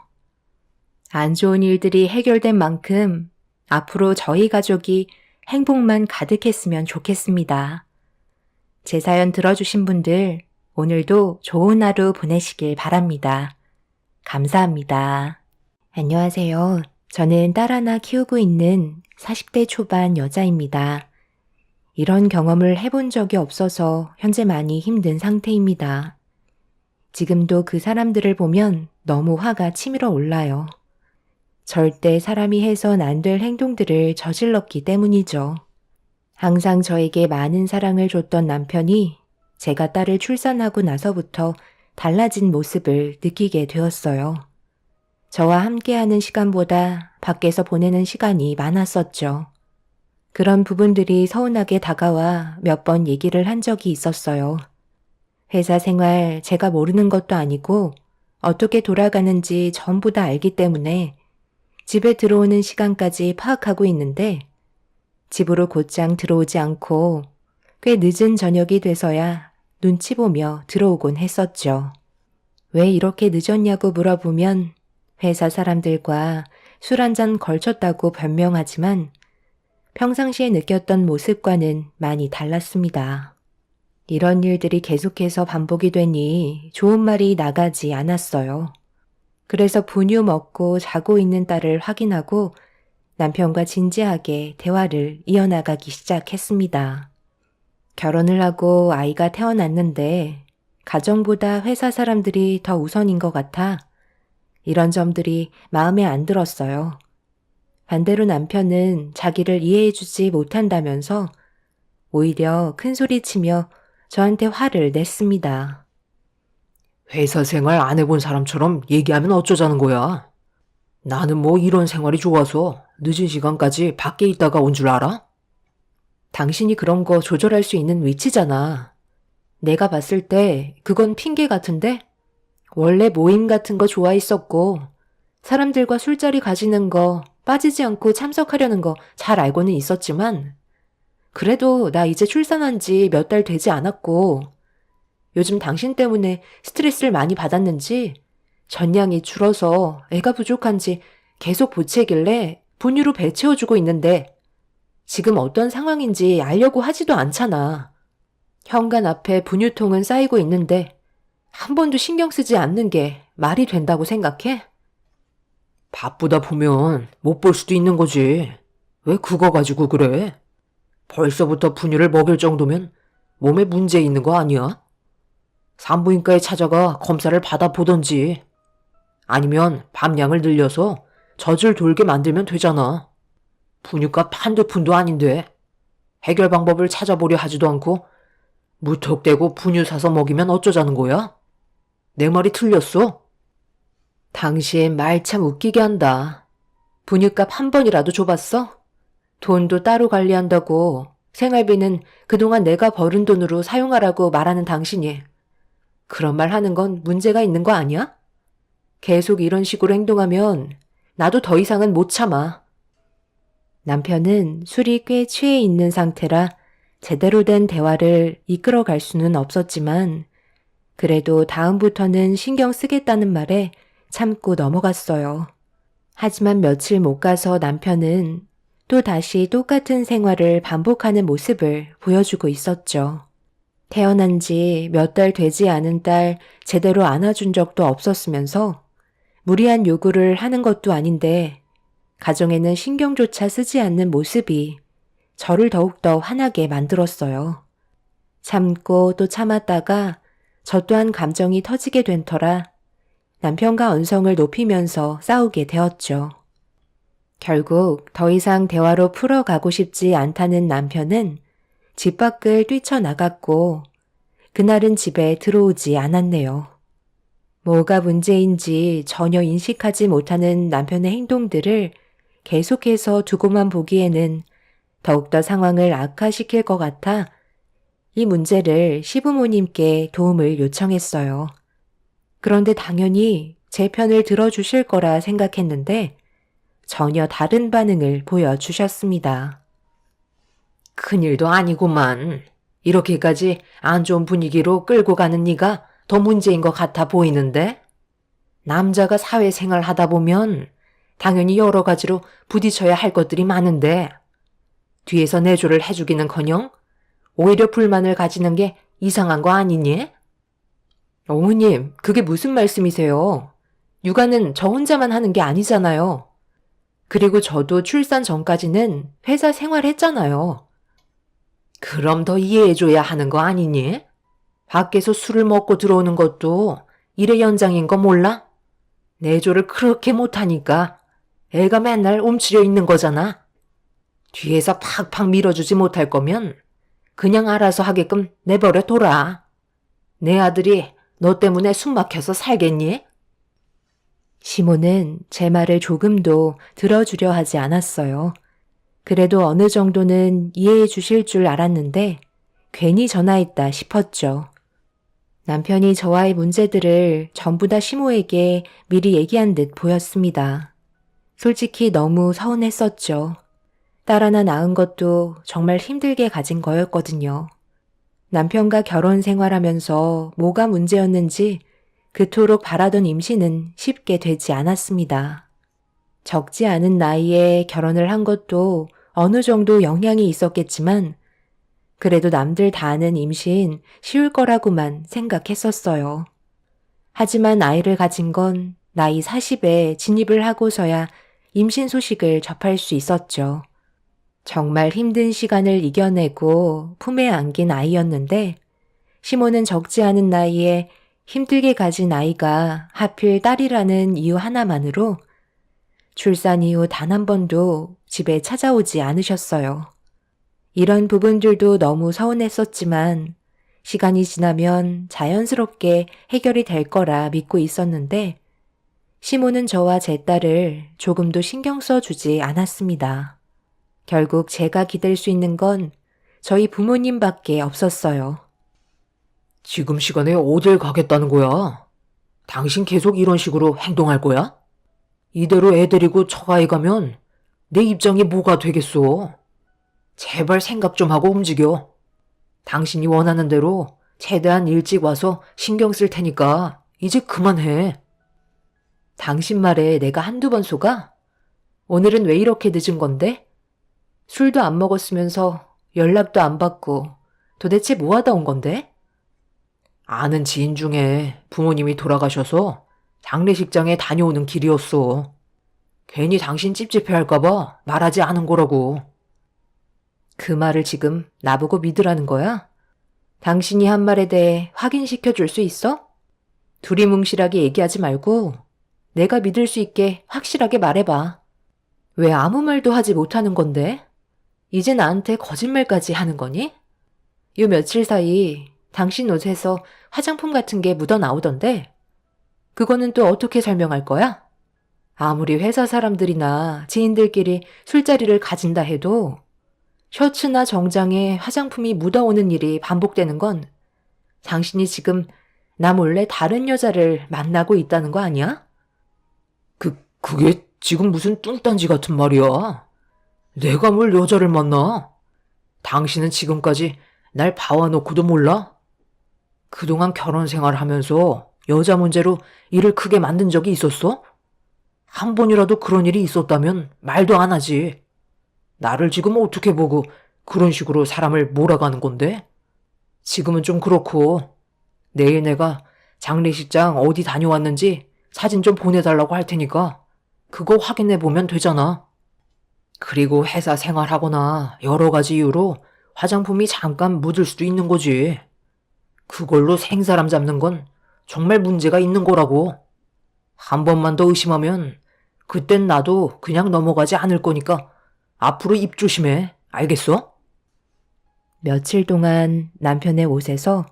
안 좋은 일들이 해결된 만큼 앞으로 저희 가족이 행복만 가득했으면 좋겠습니다. 제 사연 들어주신 분들 오늘도 좋은 하루 보내시길 바랍니다. 감사합니다. 안녕하세요. 저는 딸 하나 키우고 있는 40대 초반 여자입니다. 이런 경험을 해본 적이 없어서 현재 많이 힘든 상태입니다. 지금도 그 사람들을 보면 너무 화가 치밀어 올라요. 절대 사람이 해선 안 될 행동들을 저질렀기 때문이죠. 항상 저에게 많은 사랑을 줬던 남편이 제가 딸을 출산하고 나서부터 달라진 모습을 느끼게 되었어요. 저와 함께하는 시간보다 밖에서 보내는 시간이 많았었죠. 그런 부분들이 서운하게 다가와 몇 번 얘기를 한 적이 있었어요. 회사 생활 제가 모르는 것도 아니고 어떻게 돌아가는지 전부 다 알기 때문에 집에 들어오는 시간까지 파악하고 있는데 집으로 곧장 들어오지 않고 꽤 늦은 저녁이 돼서야 눈치 보며 들어오곤 했었죠. 왜 이렇게 늦었냐고 물어보면 회사 사람들과 술 한잔 걸쳤다고 변명하지만 평상시에 느꼈던 모습과는 많이 달랐습니다. 이런 일들이 계속해서 반복이 되니 좋은 말이 나가지 않았어요. 그래서 분유 먹고 자고 있는 딸을 확인하고 남편과 진지하게 대화를 이어나가기 시작했습니다. 결혼을 하고 아이가 태어났는데 가정보다 회사 사람들이 더 우선인 것 같아 이런 점들이 마음에 안 들었어요. 반대로 남편은 자기를 이해해주지 못한다면서 오히려 큰 소리치며 저한테 화를 냈습니다. 회사 생활 안 해본 사람처럼 얘기하면 어쩌자는 거야? 나는 뭐 이런 생활이 좋아서 늦은 시간까지 밖에 있다가 온 줄 알아? 당신이 그런 거 조절할 수 있는 위치잖아. 내가 봤을 때 그건 핑계 같은데? 원래 모임 같은 거 좋아했었고 사람들과 술자리 가지는 거 빠지지 않고 참석하려는 거 잘 알고는 있었지만 그래도 나 이제 출산한 지 몇 달 되지 않았고 요즘 당신 때문에 스트레스를 많이 받았는지 전량이 줄어서 애가 부족한지 계속 보채길래 분유로 배 채워주고 있는데 지금 어떤 상황인지 알려고 하지도 않잖아. 현관 앞에 분유통은 쌓이고 있는데 한 번도 신경 쓰지 않는 게 말이 된다고 생각해? 바쁘다 보면 못 볼 수도 있는 거지. 왜 그거 가지고 그래? 벌써부터 분유를 먹일 정도면 몸에 문제 있는 거 아니야? 산부인과에 찾아가 검사를 받아보던지 아니면 밤량을 늘려서 젖을 돌게 만들면 되잖아. 분유값 한두 푼도 아닌데 해결 방법을 찾아보려 하지도 않고 무턱대고 분유 사서 먹이면 어쩌자는 거야? 내 말이 틀렸어? 당신 말 참 웃기게 한다. 분유값 한 번이라도 줘봤어? 돈도 따로 관리한다고 생활비는 그동안 내가 벌은 돈으로 사용하라고 말하는 당신이 그런 말 하는 건 문제가 있는 거 아니야? 계속 이런 식으로 행동하면 나도 더 이상은 못 참아. 남편은 술이 꽤 취해 있는 상태라 제대로 된 대화를 이끌어갈 수는 없었지만 그래도 다음부터는 신경 쓰겠다는 말에 참고 넘어갔어요. 하지만 며칠 못 가서 남편은 또다시 똑같은 생활을 반복하는 모습을 보여주고 있었죠. 태어난 지 몇 달 되지 않은 딸 제대로 안아준 적도 없었으면서 무리한 요구를 하는 것도 아닌데 가정에는 신경조차 쓰지 않는 모습이 저를 더욱더 화나게 만들었어요. 참고 또 참았다가 저 또한 감정이 터지게 된 터라 남편과 언성을 높이면서 싸우게 되었죠. 결국 더 이상 대화로 풀어가고 싶지 않다는 남편은 집 밖을 뛰쳐나갔고 그날은 집에 들어오지 않았네요. 뭐가 문제인지 전혀 인식하지 못하는 남편의 행동들을 계속해서 두고만 보기에는 더욱더 상황을 악화시킬 것 같아 이 문제를 시부모님께 도움을 요청했어요. 그런데 당연히 제 편을 들어주실 거라 생각했는데 전혀 다른 반응을 보여주셨습니다. 큰일도 아니구만. 이렇게까지 안 좋은 분위기로 끌고 가는 네가 더 문제인 것 같아 보이는데? 남자가 사회생활 하다 보면 당연히 여러 가지로 부딪혀야 할 것들이 많은데 뒤에서 내조를 해주기는커녕 오히려 불만을 가지는 게 이상한 거 아니니? 어머님, 그게 무슨 말씀이세요? 육아는 저 혼자만 하는 게 아니잖아요. 그리고 저도 출산 전까지는 회사 생활했잖아요. 그럼 더 이해해줘야 하는 거 아니니? 밖에서 술을 먹고 들어오는 것도 일의 연장인 거 몰라? 내조를 그렇게 못하니까 애가 맨날 움츠려 있는 거잖아. 뒤에서 팍팍 밀어주지 못할 거면 그냥 알아서 하게끔 내버려 둬라. 내 아들이 너 때문에 숨 막혀서 살겠니? 시모는 제 말을 조금도 들어주려 하지 않았어요. 그래도 어느 정도는 이해해 주실 줄 알았는데 괜히 전화했다 싶었죠. 남편이 저와의 문제들을 전부 다 시모에게 미리 얘기한 듯 보였습니다. 솔직히 너무 서운했었죠. 딸 하나 낳은 것도 정말 힘들게 가진 거였거든요. 남편과 결혼 생활하면서 뭐가 문제였는지 그토록 바라던 임신은 쉽게 되지 않았습니다. 적지 않은 나이에 결혼을 한 것도 어느 정도 영향이 있었겠지만 그래도 남들 다 아는 임신 쉬울 거라고만 생각했었어요. 하지만 아이를 가진 건 나이 40에 진입을 하고서야 임신 소식을 접할 수 있었죠. 정말 힘든 시간을 이겨내고 품에 안긴 아이였는데 시모는 적지 않은 나이에 힘들게 가진 아이가 하필 딸이라는 이유 하나만으로 출산 이후 단 한 번도 집에 찾아오지 않으셨어요. 이런 부분들도 너무 서운했었지만 시간이 지나면 자연스럽게 해결이 될 거라 믿고 있었는데 시모는 저와 제 딸을 조금도 신경 써주지 않았습니다. 결국 제가 기댈 수 있는 건 저희 부모님밖에 없었어요. 지금 시간에 어딜 가겠다는 거야? 당신 계속 이런 식으로 행동할 거야? 이대로 애 데리고 처가에 가면 내 입장이 뭐가 되겠어? 제발 생각 좀 하고 움직여. 당신이 원하는 대로 최대한 일찍 와서 신경 쓸 테니까 이제 그만해. 당신 말에 내가 한두 번 속아? 오늘은 왜 이렇게 늦은 건데? 술도 안 먹었으면서 연락도 안 받고 도대체 뭐 하다 온 건데? 아는 지인 중에 부모님이 돌아가셔서 장례식장에 다녀오는 길이었어. 괜히 당신 찝찝해할까봐 말하지 않은 거라고. 그 말을 지금 나보고 믿으라는 거야? 당신이 한 말에 대해 확인시켜 줄 수 있어? 두리뭉실하게 얘기하지 말고 내가 믿을 수 있게 확실하게 말해봐. 왜 아무 말도 하지 못하는 건데? 이제 나한테 거짓말까지 하는 거니? 요 며칠 사이 당신 옷에서 화장품 같은 게 묻어 나오던데? 그거는 또 어떻게 설명할 거야? 아무리 회사 사람들이나 지인들끼리 술자리를 가진다 해도 셔츠나 정장에 화장품이 묻어오는 일이 반복되는 건 당신이 지금 나 몰래 다른 여자를 만나고 있다는 거 아니야? 그게 지금 무슨 뚱딴지 같은 말이야. 내가 뭘 여자를 만나? 당신은 지금까지 날 봐와놓고도 몰라? 그동안 결혼 생활하면서 여자 문제로 일을 크게 만든 적이 있었어? 한 번이라도 그런 일이 있었다면 말도 안 하지. 나를 지금 어떻게 보고 그런 식으로 사람을 몰아가는 건데? 지금은 좀 그렇고 내일 내가 장례식장 어디 다녀왔는지 사진 좀 보내달라고 할 테니까 그거 확인해 보면 되잖아. 그리고 회사 생활하거나 여러 가지 이유로 화장품이 잠깐 묻을 수도 있는 거지. 그걸로 생사람 잡는 건 정말 문제가 있는 거라고. 한 번만 더 의심하면 그땐 나도 그냥 넘어가지 않을 거니까 앞으로 입 조심해. 알겠어? 며칠 동안 남편의 옷에서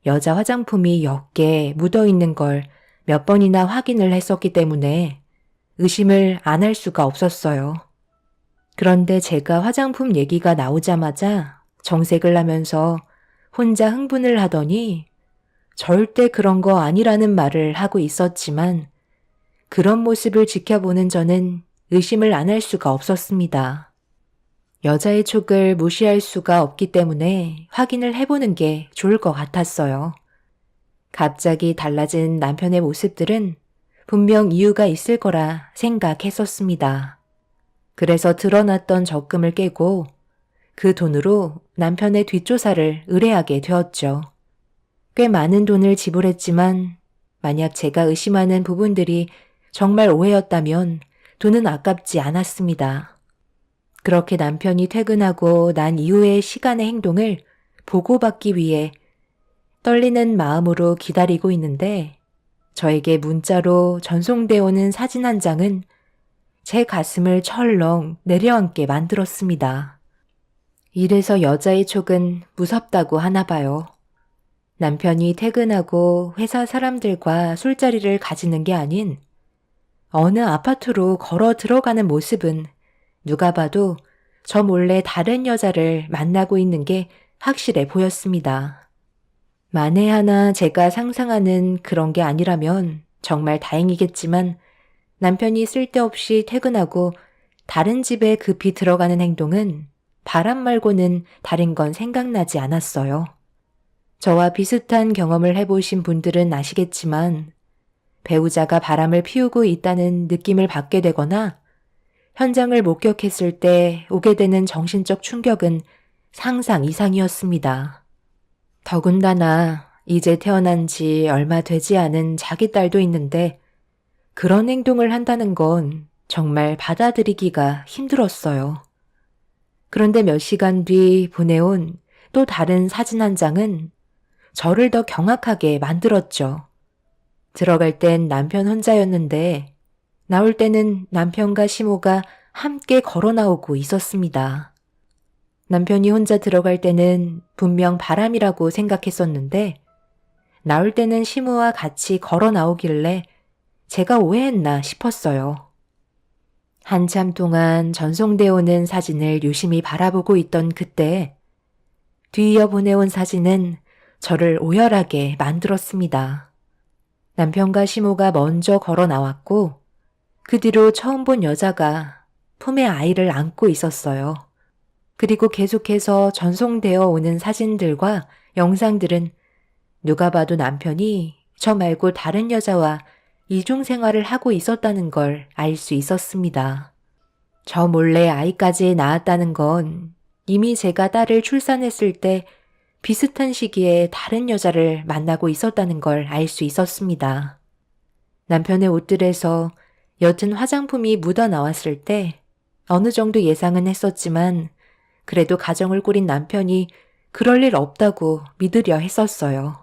여자 화장품이 몇 개 묻어 있는 걸 몇 번이나 확인을 했었기 때문에 의심을 안 할 수가 없었어요. 그런데 제가 화장품 얘기가 나오자마자 정색을 하면서 혼자 흥분을 하더니 절대 그런 거 아니라는 말을 하고 있었지만 그런 모습을 지켜보는 저는 의심을 안 할 수가 없었습니다. 여자의 촉을 무시할 수가 없기 때문에 확인을 해보는 게 좋을 것 같았어요. 갑자기 달라진 남편의 모습들은 분명 이유가 있을 거라 생각했었습니다. 그래서 드러났던 적금을 깨고 그 돈으로 남편의 뒷조사를 의뢰하게 되었죠. 꽤 많은 돈을 지불했지만 만약 제가 의심하는 부분들이 정말 오해였다면 돈은 아깝지 않았습니다. 그렇게 남편이 퇴근하고 난 이후의 시간의 행동을 보고받기 위해 떨리는 마음으로 기다리고 있는데 저에게 문자로 전송되어 오는 사진 한 장은 제 가슴을 철렁 내려앉게 만들었습니다. 이래서 여자의 촉은 무섭다고 하나 봐요. 남편이 퇴근하고 회사 사람들과 술자리를 가지는 게 아닌 어느 아파트로 걸어 들어가는 모습은 누가 봐도 저 몰래 다른 여자를 만나고 있는 게 확실해 보였습니다. 만에 하나 제가 상상하는 그런 게 아니라면 정말 다행이겠지만 남편이 쓸데없이 퇴근하고 다른 집에 급히 들어가는 행동은 바람 말고는 다른 건 생각나지 않았어요. 저와 비슷한 경험을 해보신 분들은 아시겠지만 배우자가 바람을 피우고 있다는 느낌을 받게 되거나 현장을 목격했을 때 오게 되는 정신적 충격은 상상 이상이었습니다. 더군다나 이제 태어난 지 얼마 되지 않은 자기 딸도 있는데 그런 행동을 한다는 건 정말 받아들이기가 힘들었어요. 그런데 몇 시간 뒤 보내온 또 다른 사진 한 장은 저를 더 경악하게 만들었죠. 들어갈 땐 남편 혼자였는데 나올 때는 남편과 시모가 함께 걸어 나오고 있었습니다. 남편이 혼자 들어갈 때는 분명 바람이라고 생각했었는데 나올 때는 시모와 같이 걸어 나오길래 제가 오해했나 싶었어요. 한참 동안 전송되어 오는 사진을 유심히 바라보고 있던 그때 뒤이어 보내온 사진은 저를 오열하게 만들었습니다. 남편과 시모가 먼저 걸어 나왔고 그 뒤로 처음 본 여자가 품에 아이를 안고 있었어요. 그리고 계속해서 전송되어 오는 사진들과 영상들은 누가 봐도 남편이 저 말고 다른 여자와 이중생활을 하고 있었다는 걸 알 수 있었습니다. 저 몰래 아이까지 낳았다는 건 이미 제가 딸을 출산했을 때 비슷한 시기에 다른 여자를 만나고 있었다는 걸 알 수 있었습니다. 남편의 옷들에서 옅은 화장품이 묻어 나왔을 때 어느 정도 예상은 했었지만 그래도 가정을 꾸린 남편이 그럴 일 없다고 믿으려 했었어요.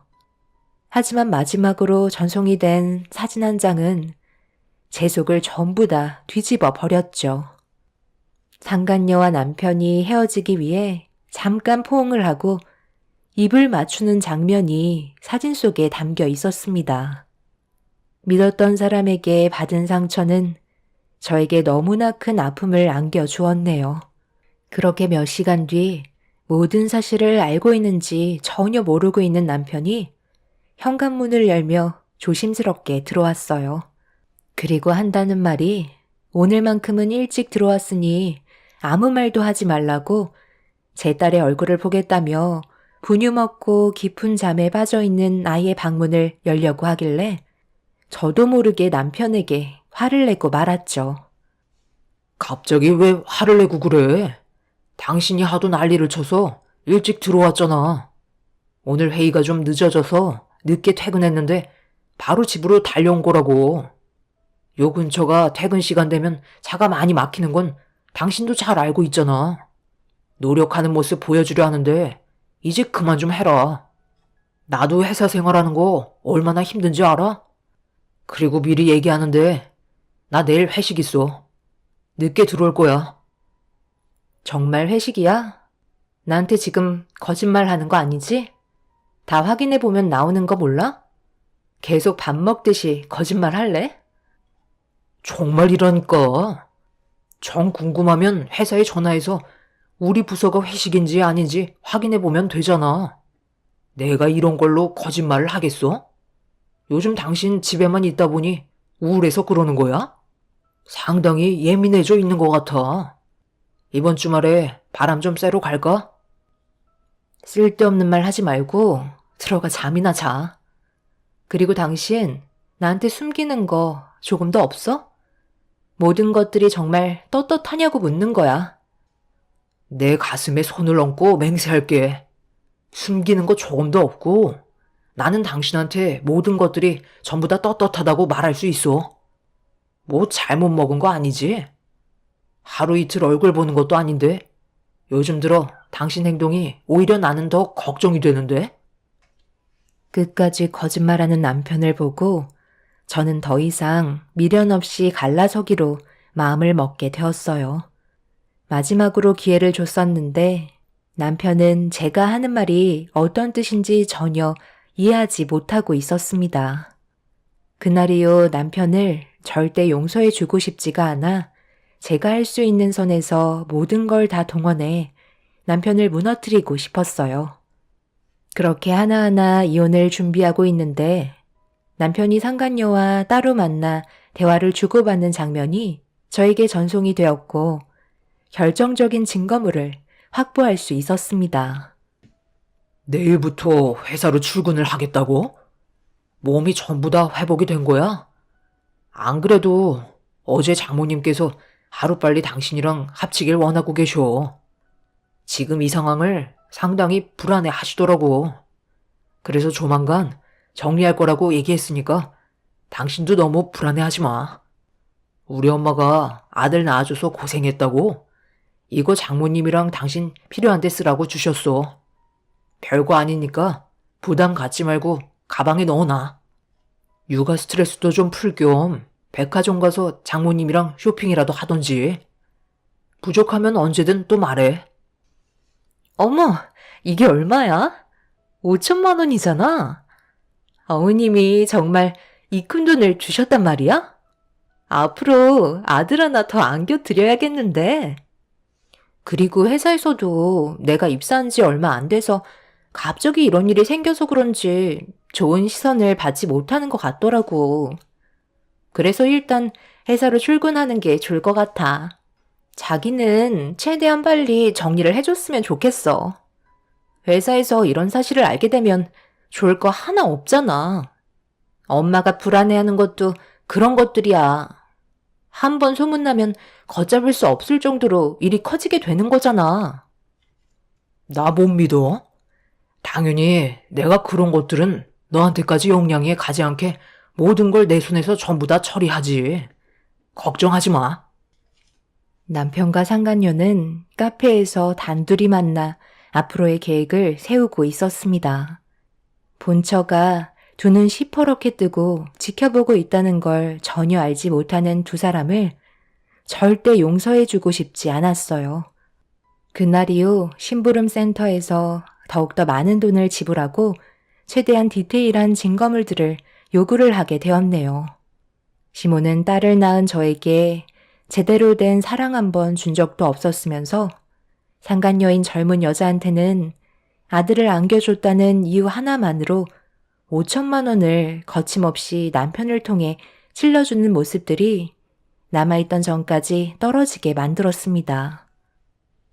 하지만 마지막으로 전송이 된 사진 한 장은 제 속을 전부 다 뒤집어 버렸죠. 상간녀와 남편이 헤어지기 위해 잠깐 포옹을 하고 입을 맞추는 장면이 사진 속에 담겨 있었습니다. 믿었던 사람에게 받은 상처는 저에게 너무나 큰 아픔을 안겨주었네요. 그렇게 몇 시간 뒤 모든 사실을 알고 있는지 전혀 모르고 있는 남편이 현관문을 열며 조심스럽게 들어왔어요. 그리고 한다는 말이 오늘만큼은 일찍 들어왔으니 아무 말도 하지 말라고 제 딸의 얼굴을 보겠다며 분유 먹고 깊은 잠에 빠져있는 아이의 방문을 열려고 하길래 저도 모르게 남편에게 화를 내고 말았죠. 갑자기 왜 화를 내고 그래? 당신이 하도 난리를 쳐서 일찍 들어왔잖아. 오늘 회의가 좀 늦어져서 늦게 퇴근했는데 바로 집으로 달려온 거라고. 요 근처가 퇴근 시간 되면 차가 많이 막히는 건 당신도 잘 알고 있잖아. 노력하는 모습 보여주려 하는데 이제 그만 좀 해라. 나도 회사 생활하는 거 얼마나 힘든지 알아? 그리고 미리 얘기하는데 나 내일 회식 있어. 늦게 들어올 거야. 정말 회식이야? 나한테 지금 거짓말 하는 거 아니지? 다 확인해보면 나오는 거 몰라? 계속 밥 먹듯이 거짓말 할래? 정말이라니까. 정 궁금하면 회사에 전화해서 우리 부서가 회식인지 아닌지 확인해보면 되잖아. 내가 이런 걸로 거짓말을 하겠어? 요즘 당신 집에만 있다 보니 우울해서 그러는 거야? 상당히 예민해져 있는 것 같아. 이번 주말에 바람 좀 쐬러 갈까? 쓸데없는 말 하지 말고 들어가 잠이나 자. 그리고 당신 나한테 숨기는 거 조금 더 없어? 모든 것들이 정말 떳떳하냐고 묻는 거야. 내 가슴에 손을 얹고 맹세할게. 숨기는 거 조금도 없고 나는 당신한테 모든 것들이 전부 다 떳떳하다고 말할 수 있어. 뭐 잘못 먹은 거 아니지? 하루 이틀 얼굴 보는 것도 아닌데 요즘 들어 당신 행동이 오히려 나는 더 걱정이 되는데? 끝까지 거짓말하는 남편을 보고 저는 더 이상 미련 없이 갈라서기로 마음을 먹게 되었어요. 마지막으로 기회를 줬었는데 남편은 제가 하는 말이 어떤 뜻인지 전혀 이해하지 못하고 있었습니다. 그날 이후 남편을 절대 용서해 주고 싶지가 않아 제가 할 수 있는 선에서 모든 걸 다 동원해 남편을 무너뜨리고 싶었어요. 그렇게 하나하나 이혼을 준비하고 있는데 남편이 상간녀와 따로 만나 대화를 주고받는 장면이 저에게 전송이 되었고 결정적인 증거물을 확보할 수 있었습니다. 내일부터 회사로 출근을 하겠다고? 몸이 전부 다 회복이 된 거야? 안 그래도 어제 장모님께서 하루빨리 당신이랑 합치길 원하고 계셔. 지금 이 상황을 상당히 불안해 하시더라고. 그래서 조만간 정리할 거라고 얘기했으니까 당신도 너무 불안해 하지 마. 우리 엄마가 아들 낳아줘서 고생했다고 이거 장모님이랑 당신 필요한 데 쓰라고 주셨어. 별거 아니니까 부담 갖지 말고 가방에 넣어놔. 육아 스트레스도 좀 풀 겸 백화점 가서 장모님이랑 쇼핑이라도 하던지. 부족하면 언제든 또 말해. 어머, 이게 얼마야? 5천만 원이잖아. 어머님이 정말 이 큰 돈을 주셨단 말이야? 앞으로 아들 하나 더 안겨드려야겠는데. 그리고 회사에서도 내가 입사한 지 얼마 안 돼서 갑자기 이런 일이 생겨서 그런지 좋은 시선을 받지 못하는 것 같더라고. 그래서 일단 회사로 출근하는 게 좋을 것 같아. 자기는 최대한 빨리 정리를 해줬으면 좋겠어. 회사에서 이런 사실을 알게 되면 좋을 거 하나 없잖아. 엄마가 불안해하는 것도 그런 것들이야. 한 번 소문나면 걷잡을 수 없을 정도로 일이 커지게 되는 거잖아. 나 못 믿어? 당연히 내가 그런 것들은 너한테까지 영향이 가지 않게 모든 걸 내 손에서 전부 다 처리하지. 걱정하지 마. 남편과 상간녀는 카페에서 단둘이 만나 앞으로의 계획을 세우고 있었습니다. 본처가 두 눈 시퍼렇게 뜨고 지켜보고 있다는 걸 전혀 알지 못하는 두 사람을 절대 용서해주고 싶지 않았어요. 그날 이후 심부름 센터에서 더욱더 많은 돈을 지불하고 최대한 디테일한 증거물들을 요구를 하게 되었네요. 시모는 딸을 낳은 저에게 제대로 된 사랑 한 번 준 적도 없었으면서 상간녀인 젊은 여자한테는 아들을 안겨줬다는 이유 하나만으로 5천만 원을 거침없이 남편을 통해 찔러주는 모습들이 남아있던 전까지 떨어지게 만들었습니다.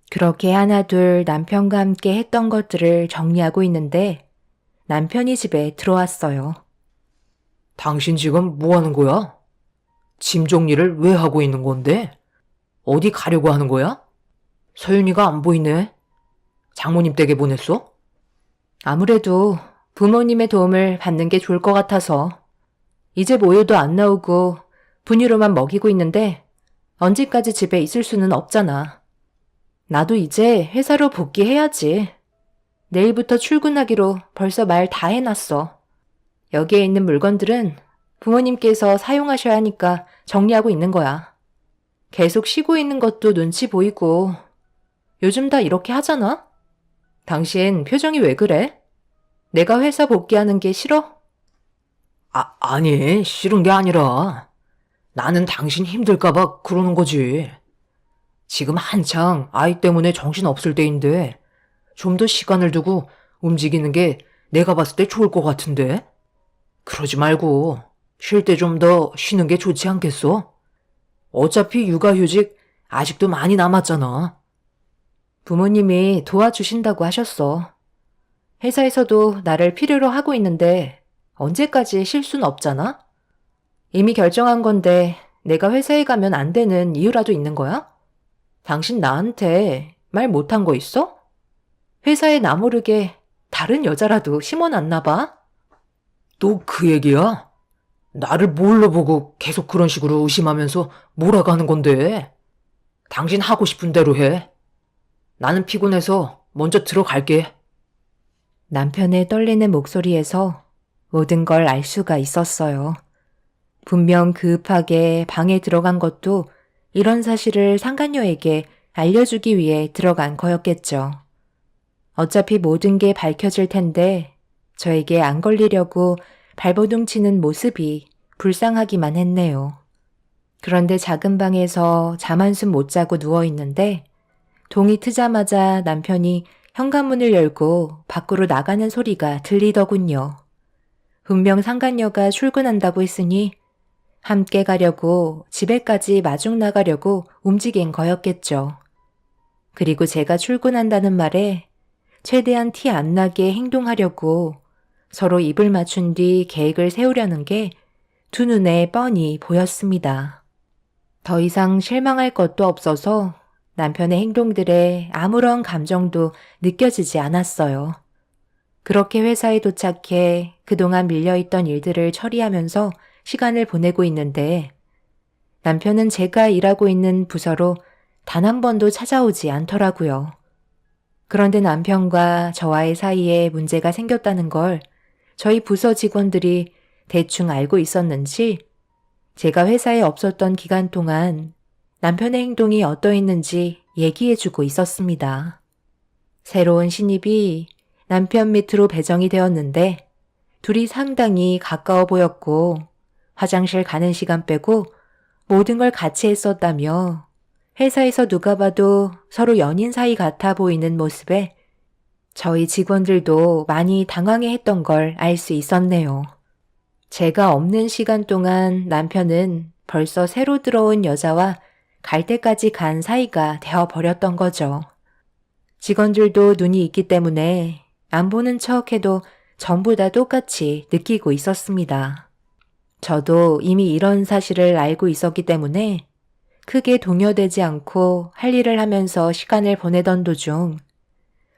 그렇게 하나둘 남편과 함께 했던 것들을 정리하고 있는데 남편이 집에 들어왔어요. 당신 지금 뭐 하는 거야? 짐 정리를 왜 하고 있는 건데? 어디 가려고 하는 거야? 서윤이가 안 보이네. 장모님 댁에 보냈어? 아무래도 부모님의 도움을 받는 게 좋을 것 같아서. 이제 모유도 안 나오고 분유로만 먹이고 있는데 언제까지 집에 있을 수는 없잖아. 나도 이제 회사로 복귀해야지. 내일부터 출근하기로 벌써 말 다 해놨어. 여기에 있는 물건들은 부모님께서 사용하셔야 하니까 정리하고 있는 거야. 계속 쉬고 있는 것도 눈치 보이고 요즘 다 이렇게 하잖아? 당신 표정이 왜 그래? 내가 회사 복귀하는 게 싫어? 아니, 싫은 게 아니라 나는 당신 힘들까봐 그러는 거지. 지금 한창 아이 때문에 정신 없을 때인데 좀 더 시간을 두고 움직이는 게 내가 봤을 때 좋을 것 같은데? 그러지 말고 쉴 때 좀 더 쉬는 게 좋지 않겠어? 어차피 육아휴직 아직도 많이 남았잖아. 부모님이 도와주신다고 하셨어. 회사에서도 나를 필요로 하고 있는데 언제까지 쉴 순 없잖아? 이미 결정한 건데 내가 회사에 가면 안 되는 이유라도 있는 거야? 당신 나한테 말 못한 거 있어? 회사에 나 모르게 다른 여자라도 심어놨나 봐? 또 그 얘기야? 나를 뭘로 보고 계속 그런 식으로 의심하면서 몰아가는 건데. 당신 하고 싶은 대로 해. 나는 피곤해서 먼저 들어갈게. 남편의 떨리는 목소리에서 모든 걸 알 수가 있었어요. 분명 급하게 방에 들어간 것도 이런 사실을 상간녀에게 알려주기 위해 들어간 거였겠죠. 어차피 모든 게 밝혀질 텐데 저에게 안 걸리려고 발버둥 치는 모습이 불쌍하기만 했네요. 그런데 작은 방에서 잠 한숨 못 자고 누워있는데 동이 트자마자 남편이 현관문을 열고 밖으로 나가는 소리가 들리더군요. 분명 상간녀가 출근한다고 했으니 함께 가려고 집에까지 마중 나가려고 움직인 거였겠죠. 그리고 제가 출근한다는 말에 최대한 티 안 나게 행동하려고 서로 입을 맞춘 뒤 계획을 세우려는 게 두 눈에 뻔히 보였습니다. 더 이상 실망할 것도 없어서 남편의 행동들에 아무런 감정도 느껴지지 않았어요. 그렇게 회사에 도착해 그동안 밀려있던 일들을 처리하면서 시간을 보내고 있는데 남편은 제가 일하고 있는 부서로 단 한 번도 찾아오지 않더라고요. 그런데 남편과 저와의 사이에 문제가 생겼다는 걸 저희 부서 직원들이 대충 알고 있었는지 제가 회사에 없었던 기간 동안 남편의 행동이 어떠했는지 얘기해주고 있었습니다. 새로운 신입이 남편 밑으로 배정이 되었는데 둘이 상당히 가까워 보였고 화장실 가는 시간 빼고 모든 걸 같이 했었다며 회사에서 누가 봐도 서로 연인 사이 같아 보이는 모습에 저희 직원들도 많이 당황해했던 걸 알 수 있었네요. 제가 없는 시간 동안 남편은 벌써 새로 들어온 여자와 갈 때까지 간 사이가 되어버렸던 거죠. 직원들도 눈이 있기 때문에 안 보는 척해도 전부 다 똑같이 느끼고 있었습니다. 저도 이미 이런 사실을 알고 있었기 때문에 크게 동요되지 않고 할 일을 하면서 시간을 보내던 도중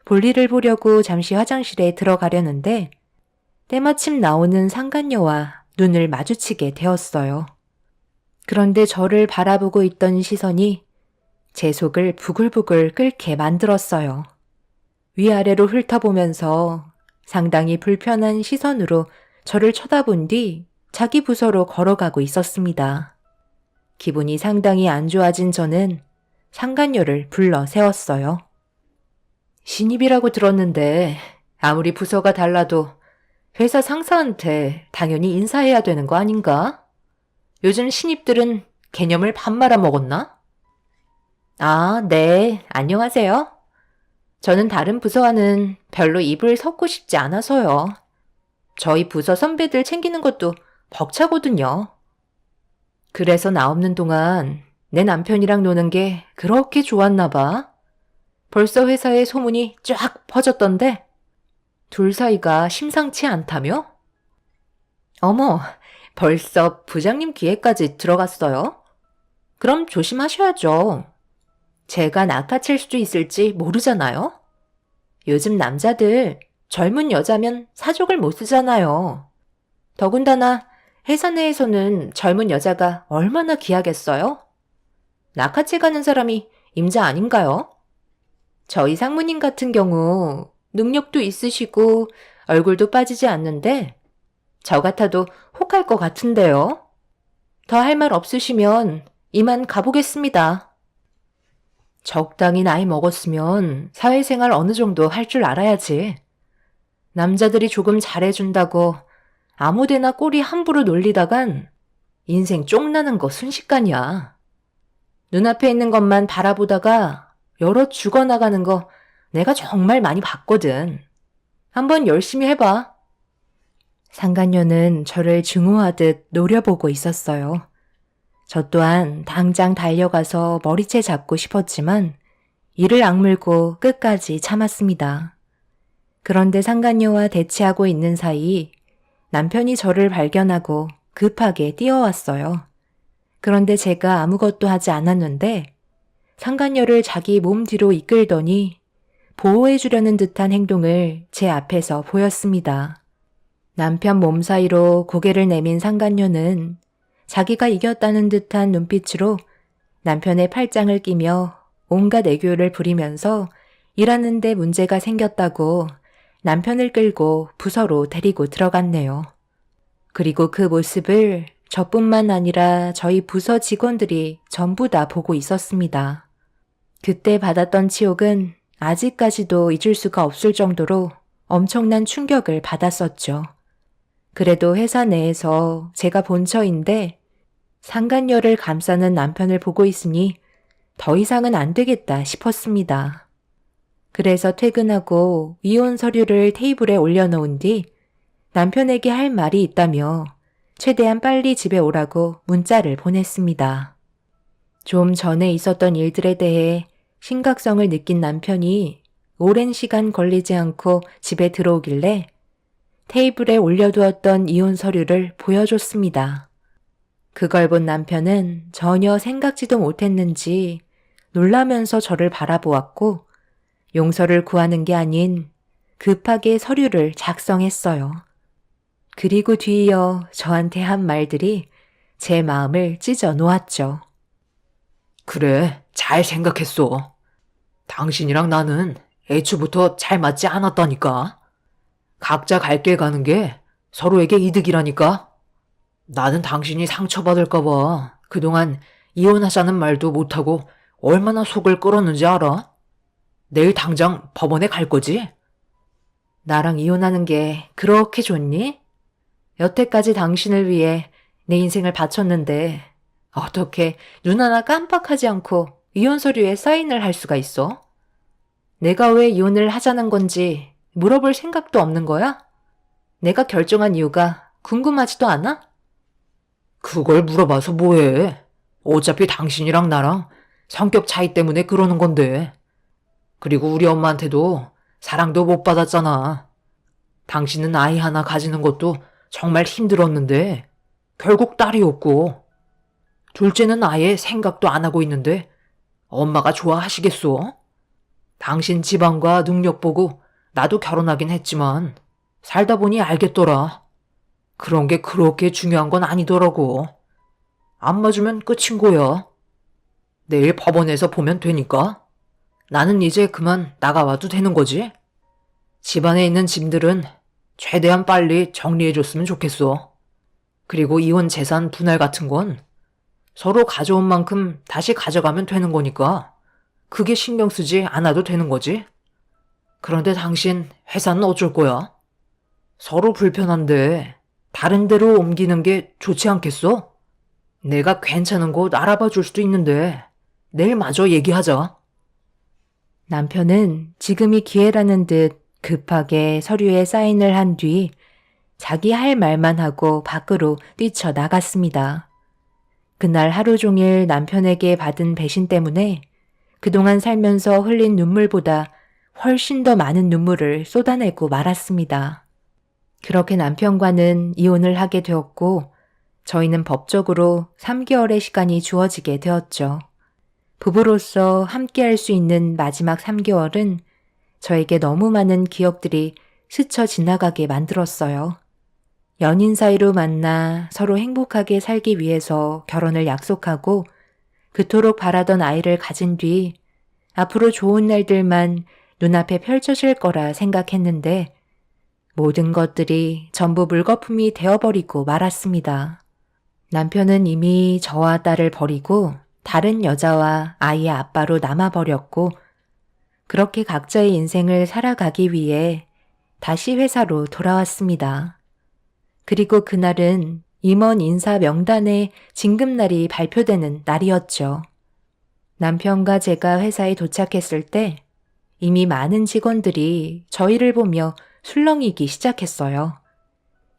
볼일을 보려고 잠시 화장실에 들어가려는데 때마침 나오는 상간녀와 눈을 마주치게 되었어요. 그런데 저를 바라보고 있던 시선이 제 속을 부글부글 끓게 만들었어요. 위아래로 훑어보면서 상당히 불편한 시선으로 저를 쳐다본 뒤 자기 부서로 걸어가고 있었습니다. 기분이 상당히 안 좋아진 저는 상간녀를 불러 세웠어요. 신입이라고 들었는데 아무리 부서가 달라도 회사 상사한테 당연히 인사해야 되는 거 아닌가? 요즘 신입들은 개념을 밥 말아먹었나? 아, 네. 안녕하세요. 저는 다른 부서와는 별로 입을 섞고 싶지 않아서요. 저희 부서 선배들 챙기는 것도 벅차거든요. 그래서 나 없는 동안 내 남편이랑 노는 게 그렇게 좋았나 봐. 벌써 회사에 소문이 쫙 퍼졌던데 둘 사이가 심상치 않다며? 어머, 벌써 부장님 귀에까지 들어갔어요? 그럼 조심하셔야죠. 제가 낚아챌 수도 있을지 모르잖아요? 요즘 남자들 젊은 여자면 사족을 못 쓰잖아요. 더군다나 회사 내에서는 젊은 여자가 얼마나 귀하겠어요? 낚아채 가는 사람이 임자 아닌가요? 저희 상무님 같은 경우 능력도 있으시고 얼굴도 빠지지 않는데 저 같아도 혹할 것 같은데요. 더 할 말 없으시면 이만 가보겠습니다. 적당히 나이 먹었으면 사회생활 어느 정도 할 줄 알아야지. 남자들이 조금 잘해준다고 아무데나 꼬리 함부로 놀리다간 인생 쫑나는 거 순식간이야. 눈앞에 있는 것만 바라보다가 여러 죽어나가는 거 내가 정말 많이 봤거든. 한번 열심히 해봐. 상간녀는 저를 증오하듯 노려보고 있었어요. 저 또한 당장 달려가서 머리채 잡고 싶었지만 이를 악물고 끝까지 참았습니다. 그런데 상간녀와 대치하고 있는 사이 남편이 저를 발견하고 급하게 뛰어왔어요. 그런데 제가 아무것도 하지 않았는데 상간녀를 자기 몸 뒤로 이끌더니 보호해주려는 듯한 행동을 제 앞에서 보였습니다. 남편 몸 사이로 고개를 내민 상간녀는 자기가 이겼다는 듯한 눈빛으로 남편의 팔짱을 끼며 온갖 애교를 부리면서 일하는데 문제가 생겼다고 남편을 끌고 부서로 데리고 들어갔네요. 그리고 그 모습을 저뿐만 아니라 저희 부서 직원들이 전부 다 보고 있었습니다. 그때 받았던 치욕은 아직까지도 잊을 수가 없을 정도로 엄청난 충격을 받았었죠. 그래도 회사 내에서 제가 본처인데 상간녀를 감싸는 남편을 보고 있으니 더 이상은 안 되겠다 싶었습니다. 그래서 퇴근하고 이혼 서류를 테이블에 올려놓은 뒤 남편에게 할 말이 있다며 최대한 빨리 집에 오라고 문자를 보냈습니다. 좀 전에 있었던 일들에 대해 심각성을 느낀 남편이 오랜 시간 걸리지 않고 집에 들어오길래 테이블에 올려두었던 이혼 서류를 보여줬습니다. 그걸 본 남편은 전혀 생각지도 못했는지 놀라면서 저를 바라보았고 용서를 구하는 게 아닌 급하게 서류를 작성했어요. 그리고 뒤이어 저한테 한 말들이 제 마음을 찢어 놓았죠. 그래, 잘 생각했어. 당신이랑 나는 애초부터 잘 맞지 않았다니까. 각자 갈 길 가는 게 서로에게 이득이라니까. 나는 당신이 상처받을까봐 그동안 이혼하자는 말도 못하고 얼마나 속을 끓었는지 알아? 내일 당장 법원에 갈 거지? 나랑 이혼하는 게 그렇게 좋니? 여태까지 당신을 위해 내 인생을 바쳤는데 어떻게 눈 하나 깜빡하지 않고 이혼 서류에 사인을 할 수가 있어? 내가 왜 이혼을 하자는 건지 물어볼 생각도 없는 거야? 내가 결정한 이유가 궁금하지도 않아? 그걸 물어봐서 뭐해? 어차피 당신이랑 나랑 성격 차이 때문에 그러는 건데. 그리고 우리 엄마한테도 사랑도 못 받았잖아. 당신은 아이 하나 가지는 것도 정말 힘들었는데 결국 딸이었고, 둘째는 아예 생각도 안 하고 있는데 엄마가 좋아하시겠어? 당신 집안과 능력 보고 나도 결혼하긴 했지만 살다 보니 알겠더라. 그런 게 그렇게 중요한 건 아니더라고. 안 맞으면 끝인 거야. 내일 법원에서 보면 되니까. 나는 이제 그만 나가와도 되는 거지. 집안에 있는 짐들은 최대한 빨리 정리해줬으면 좋겠어. 그리고 이혼 재산 분할 같은 건 서로 가져온 만큼 다시 가져가면 되는 거니까 그게 신경 쓰지 않아도 되는 거지. 그런데 당신 회사는 어쩔 거야? 서로 불편한데 다른 데로 옮기는 게 좋지 않겠어? 내가 괜찮은 곳 알아봐 줄 수도 있는데 내일 마저 얘기하자. 남편은 지금이 기회라는 듯 급하게 서류에 사인을 한 뒤 자기 할 말만 하고 밖으로 뛰쳐나갔습니다. 그날 하루 종일 남편에게 받은 배신 때문에 그동안 살면서 흘린 눈물보다 훨씬 더 많은 눈물을 쏟아내고 말았습니다. 그렇게 남편과는 이혼을 하게 되었고 저희는 법적으로 3개월의 시간이 주어지게 되었죠. 부부로서 함께할 수 있는 마지막 3개월은 저에게 너무 많은 기억들이 스쳐 지나가게 만들었어요. 연인 사이로 만나 서로 행복하게 살기 위해서 결혼을 약속하고 그토록 바라던 아이를 가진 뒤 앞으로 좋은 날들만 눈앞에 펼쳐질 거라 생각했는데 모든 것들이 전부 물거품이 되어버리고 말았습니다. 남편은 이미 저와 딸을 버리고 다른 여자와 아이의 아빠로 남아버렸고 그렇게 각자의 인생을 살아가기 위해 다시 회사로 돌아왔습니다. 그리고 그날은 임원 인사 명단의 진급날이 발표되는 날이었죠. 남편과 제가 회사에 도착했을 때 이미 많은 직원들이 저희를 보며 술렁이기 시작했어요.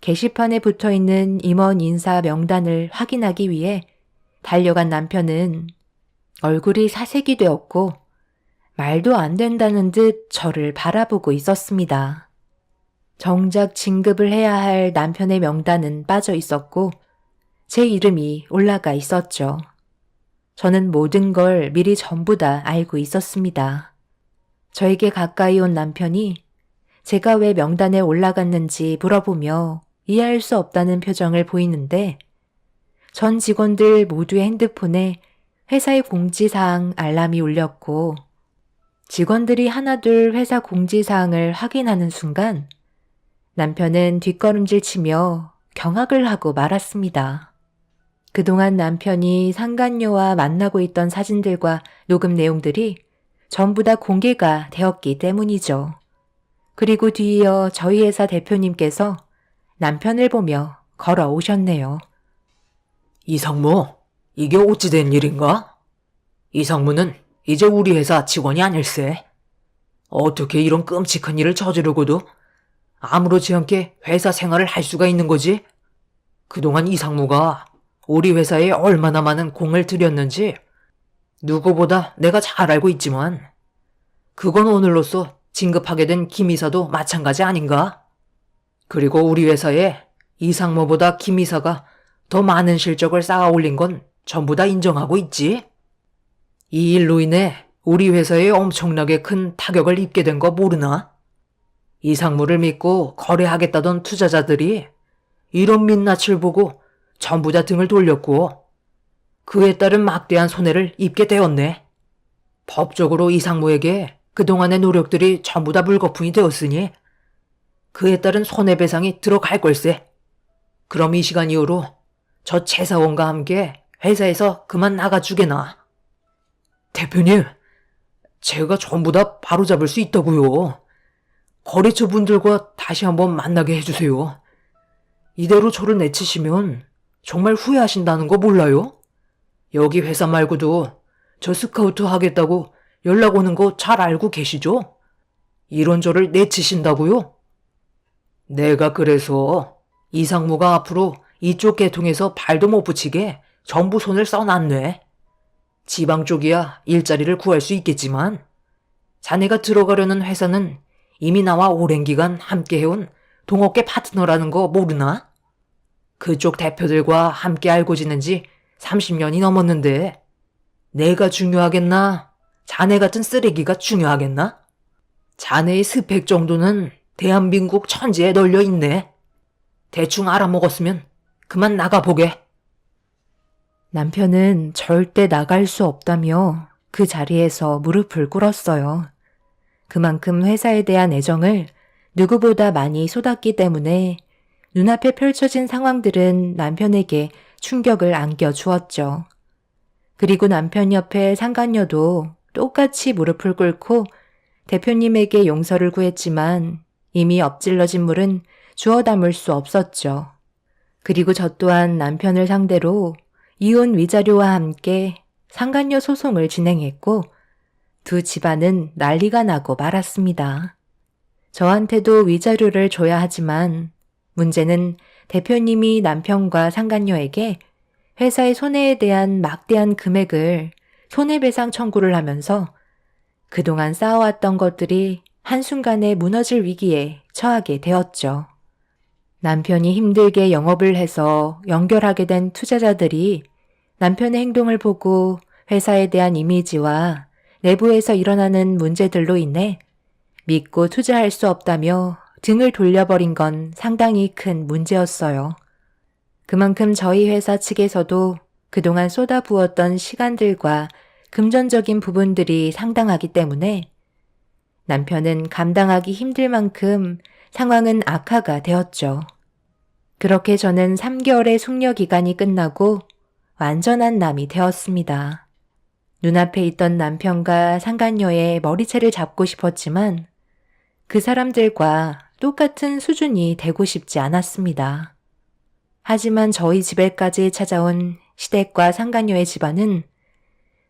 게시판에 붙어있는 임원 인사 명단을 확인하기 위해 달려간 남편은 얼굴이 사색이 되었고 말도 안 된다는 듯 저를 바라보고 있었습니다. 정작 진급을 해야 할 남편의 명단은 빠져 있었고 제 이름이 올라가 있었죠. 저는 모든 걸 미리 전부 다 알고 있었습니다. 저에게 가까이 온 남편이 제가 왜 명단에 올라갔는지 물어보며 이해할 수 없다는 표정을 보이는데 전 직원들 모두의 핸드폰에 회사의 공지사항 알람이 울렸고 직원들이 하나둘 회사 공지사항을 확인하는 순간 남편은 뒷걸음질 치며 경악을 하고 말았습니다. 그동안 남편이 상간녀와 만나고 있던 사진들과 녹음 내용들이 전부 다 공개가 되었기 때문이죠. 그리고 뒤이어 저희 회사 대표님께서 남편을 보며 걸어오셨네요. 이상무, 이게 어찌 된 일인가? 이상무는 이제 우리 회사 직원이 아닐세. 어떻게 이런 끔찍한 일을 저지르고도 아무렇지 않게 회사 생활을 할 수가 있는 거지? 그동안 이상무가 우리 회사에 얼마나 많은 공을 들였는지 누구보다 내가 잘 알고 있지만 그건 오늘로써 진급하게 된 김 이사도 마찬가지 아닌가? 그리고 우리 회사에 이상무보다 김 이사가 더 많은 실적을 쌓아 올린 건 전부 다 인정하고 있지? 이 일로 인해 우리 회사에 엄청나게 큰 타격을 입게 된 거 모르나? 이상무를 믿고 거래하겠다던 투자자들이 이런 민낯을 보고 전부 다 등을 돌렸고 그에 따른 막대한 손해를 입게 되었네. 법적으로 이상무에게 그동안의 노력들이 전부 다 물거품이 되었으니 그에 따른 손해배상이 들어갈 걸세. 그럼 이 시간 이후로 저 최사원과 함께 회사에서 그만 나가주게나. 대표님, 제가 전부 다 바로잡을 수 있다고요. 거래처 분들과 다시 한번 만나게 해주세요. 이대로 저를 내치시면 정말 후회하신다는 거 몰라요? 여기 회사 말고도 저 스카우트 하겠다고 연락 오는 거 잘 알고 계시죠? 이런 저를 내치신다고요? 내가 그래서 이상무가 앞으로 이쪽 계통에서 발도 못 붙이게 전부 손을 써놨네. 지방 쪽이야 일자리를 구할 수 있겠지만 자네가 들어가려는 회사는 이미 나와 오랜 기간 함께 해온 동업계 파트너라는 거 모르나? 그쪽 대표들과 함께 알고 지낸 지 30년이 넘었는데 내가 중요하겠나? 자네 같은 쓰레기가 중요하겠나? 자네의 스펙 정도는 대한민국 천지에 널려 있네. 대충 알아먹었으면 그만 나가보게. 남편은 절대 나갈 수 없다며 그 자리에서 무릎을 꿇었어요. 그만큼 회사에 대한 애정을 누구보다 많이 쏟았기 때문에 눈앞에 펼쳐진 상황들은 남편에게 충격을 안겨주었죠. 그리고 남편 옆에 상간녀도 똑같이 무릎을 꿇고 대표님에게 용서를 구했지만 이미 엎질러진 물은 주워 담을 수 없었죠. 그리고 저 또한 남편을 상대로 이혼 위자료와 함께 상간녀 소송을 진행했고 두 집안은 난리가 나고 말았습니다. 저한테도 위자료를 줘야 하지만 문제는 대표님이 남편과 상간녀에게 회사의 손해에 대한 막대한 금액을 손해배상 청구를 하면서 그동안 쌓아왔던 것들이 한순간에 무너질 위기에 처하게 되었죠. 남편이 힘들게 영업을 해서 연결하게 된 투자자들이 남편의 행동을 보고 회사에 대한 이미지와 내부에서 일어나는 문제들로 인해 믿고 투자할 수 없다며 등을 돌려버린 건 상당히 큰 문제였어요. 그만큼 저희 회사 측에서도 그동안 쏟아부었던 시간들과 금전적인 부분들이 상당하기 때문에 남편은 감당하기 힘들 만큼 상황은 악화가 되었죠. 그렇게 저는 3개월의 숙려 기간이 끝나고 완전한 남이 되었습니다. 눈앞에 있던 남편과 상간녀의 머리채를 잡고 싶었지만 그 사람들과 똑같은 수준이 되고 싶지 않았습니다. 하지만 저희 집에까지 찾아온 시댁과 상간녀의 집안은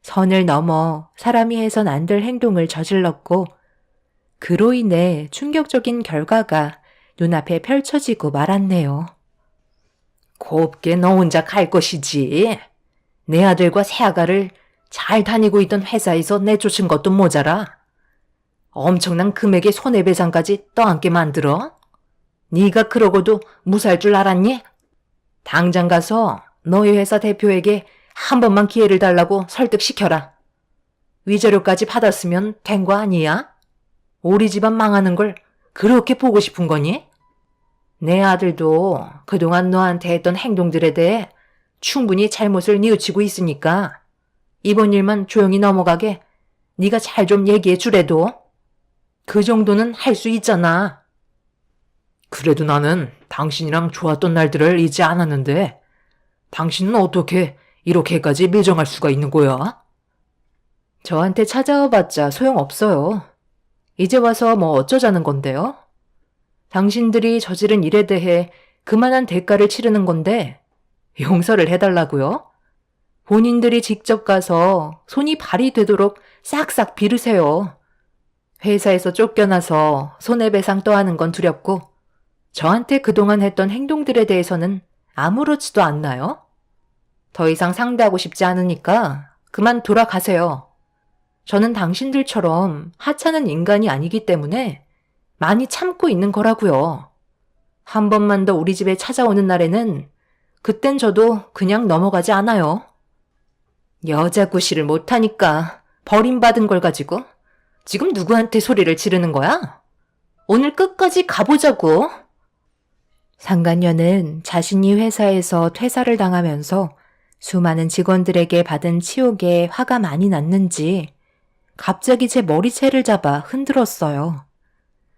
선을 넘어 사람이 해선 안 될 행동을 저질렀고 그로 인해 충격적인 결과가 눈앞에 펼쳐지고 말았네요. 곱게 너 혼자 갈 것이지. 내 아들과 새아가를 잘 다니고 있던 회사에서 내쫓은 것도 모자라. 엄청난 금액의 손해배상까지 떠안게 만들어? 네가 그러고도 무사할 줄 알았니? 당장 가서 너희 회사 대표에게 한 번만 기회를 달라고 설득시켜라. 위자료까지 받았으면 된 거 아니야? 우리 집안 망하는 걸 그렇게 보고 싶은 거니? 내 아들도 그동안 너한테 했던 행동들에 대해 충분히 잘못을 뉘우치고 있으니까 이번 일만 조용히 넘어가게 네가 잘 좀 얘기해 주래도. 그 정도는 할 수 있잖아. 그래도 나는 당신이랑 좋았던 날들을 잊지 않았는데 당신은 어떻게 이렇게까지 밀정할 수가 있는 거야? 저한테 찾아와 봤자 소용없어요. 이제 와서 뭐 어쩌자는 건데요? 당신들이 저지른 일에 대해 그만한 대가를 치르는 건데 용서를 해달라고요? 본인들이 직접 가서 손이 발이 되도록 싹싹 비르세요. 회사에서 쫓겨나서 손해배상 떠하는 건 두렵고 저한테 그동안 했던 행동들에 대해서는 아무렇지도 않나요? 더 이상 상대하고 싶지 않으니까 그만 돌아가세요. 저는 당신들처럼 하찮은 인간이 아니기 때문에 많이 참고 있는 거라고요. 한 번만 더 우리 집에 찾아오는 날에는 그땐 저도 그냥 넘어가지 않아요. 여자 구실을 못하니까 버림받은 걸 가지고 지금 누구한테 소리를 지르는 거야? 오늘 끝까지 가보자고. 상간녀는 자신이 회사에서 퇴사를 당하면서 수많은 직원들에게 받은 치욕에 화가 많이 났는지 갑자기 제 머리채를 잡아 흔들었어요.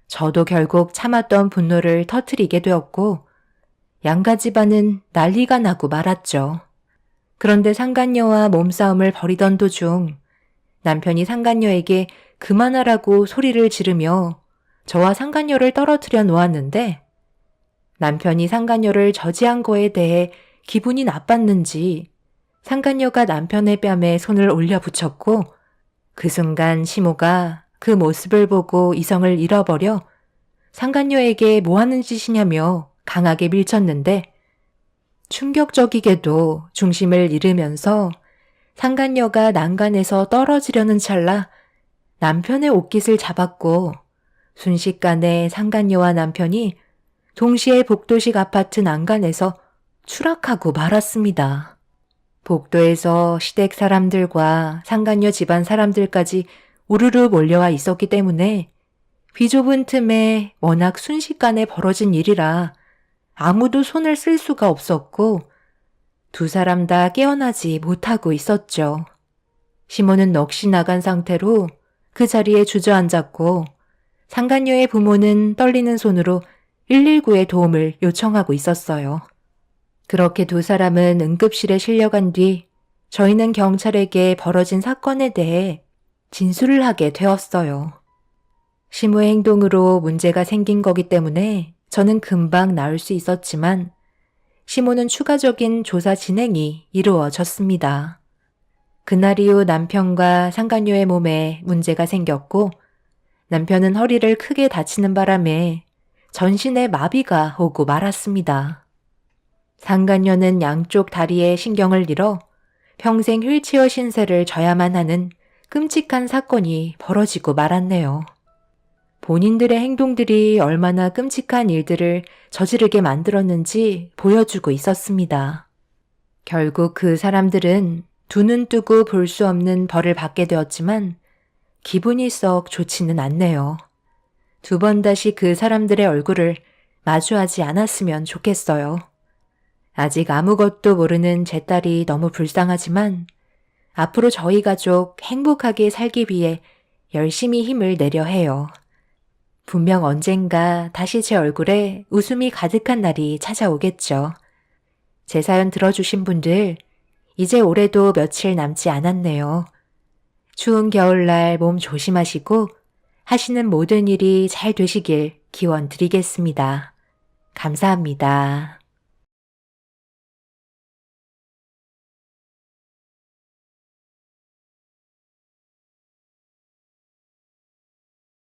저도 결국 참았던 분노를 터뜨리게 되었고 양가 집안은 난리가 나고 말았죠. 그런데 상간녀와 몸싸움을 벌이던 도중 남편이 상간녀에게 그만하라고 소리를 지르며 저와 상간녀를 떨어뜨려 놓았는데 남편이 상간녀를 저지한 거에 대해 기분이 나빴는지 상간녀가 남편의 뺨에 손을 올려 붙였고 그 순간 시모가 그 모습을 보고 이성을 잃어버려 상간녀에게 뭐 하는 짓이냐며 강하게 밀쳤는데 충격적이게도 중심을 잃으면서 상간녀가 난간에서 떨어지려는 찰나 남편의 옷깃을 잡았고 순식간에 상간녀와 남편이 동시에 복도식 아파트 난간에서 추락하고 말았습니다. 복도에서 시댁 사람들과 상간녀 집안 사람들까지 우르르 몰려와 있었기 때문에 비좁은 틈에 워낙 순식간에 벌어진 일이라 아무도 손을 쓸 수가 없었고 두 사람 다 깨어나지 못하고 있었죠. 시모는 넋이 나간 상태로 그 자리에 주저앉았고 상간녀의 부모는 떨리는 손으로 119에 도움을 요청하고 있었어요. 그렇게 두 사람은 응급실에 실려간 뒤 저희는 경찰에게 벌어진 사건에 대해 진술을 하게 되었어요. 시모의 행동으로 문제가 생긴 거기 때문에 저는 금방 나을 수 있었지만 시모는 추가적인 조사 진행이 이루어졌습니다. 그날 이후 남편과 상간녀의 몸에 문제가 생겼고 남편은 허리를 크게 다치는 바람에 전신에 마비가 오고 말았습니다. 상간녀는 양쪽 다리에 신경을 잃어 평생 휠체어 신세를 져야만 하는 끔찍한 사건이 벌어지고 말았네요. 본인들의 행동들이 얼마나 끔찍한 일들을 저지르게 만들었는지 보여주고 있었습니다. 결국 그 사람들은 두 눈 뜨고 볼 수 없는 벌을 받게 되었지만 기분이 썩 좋지는 않네요. 두 번 다시 그 사람들의 얼굴을 마주하지 않았으면 좋겠어요. 아직 아무것도 모르는 제 딸이 너무 불쌍하지만 앞으로 저희 가족 행복하게 살기 위해 열심히 힘을 내려 해요. 분명 언젠가 다시 제 얼굴에 웃음이 가득한 날이 찾아오겠죠. 제 사연 들어주신 분들, 이제 올해도 며칠 남지 않았네요. 추운 겨울날 몸 조심하시고 하시는 모든 일이 잘 되시길 기원 드리겠습니다. 감사합니다.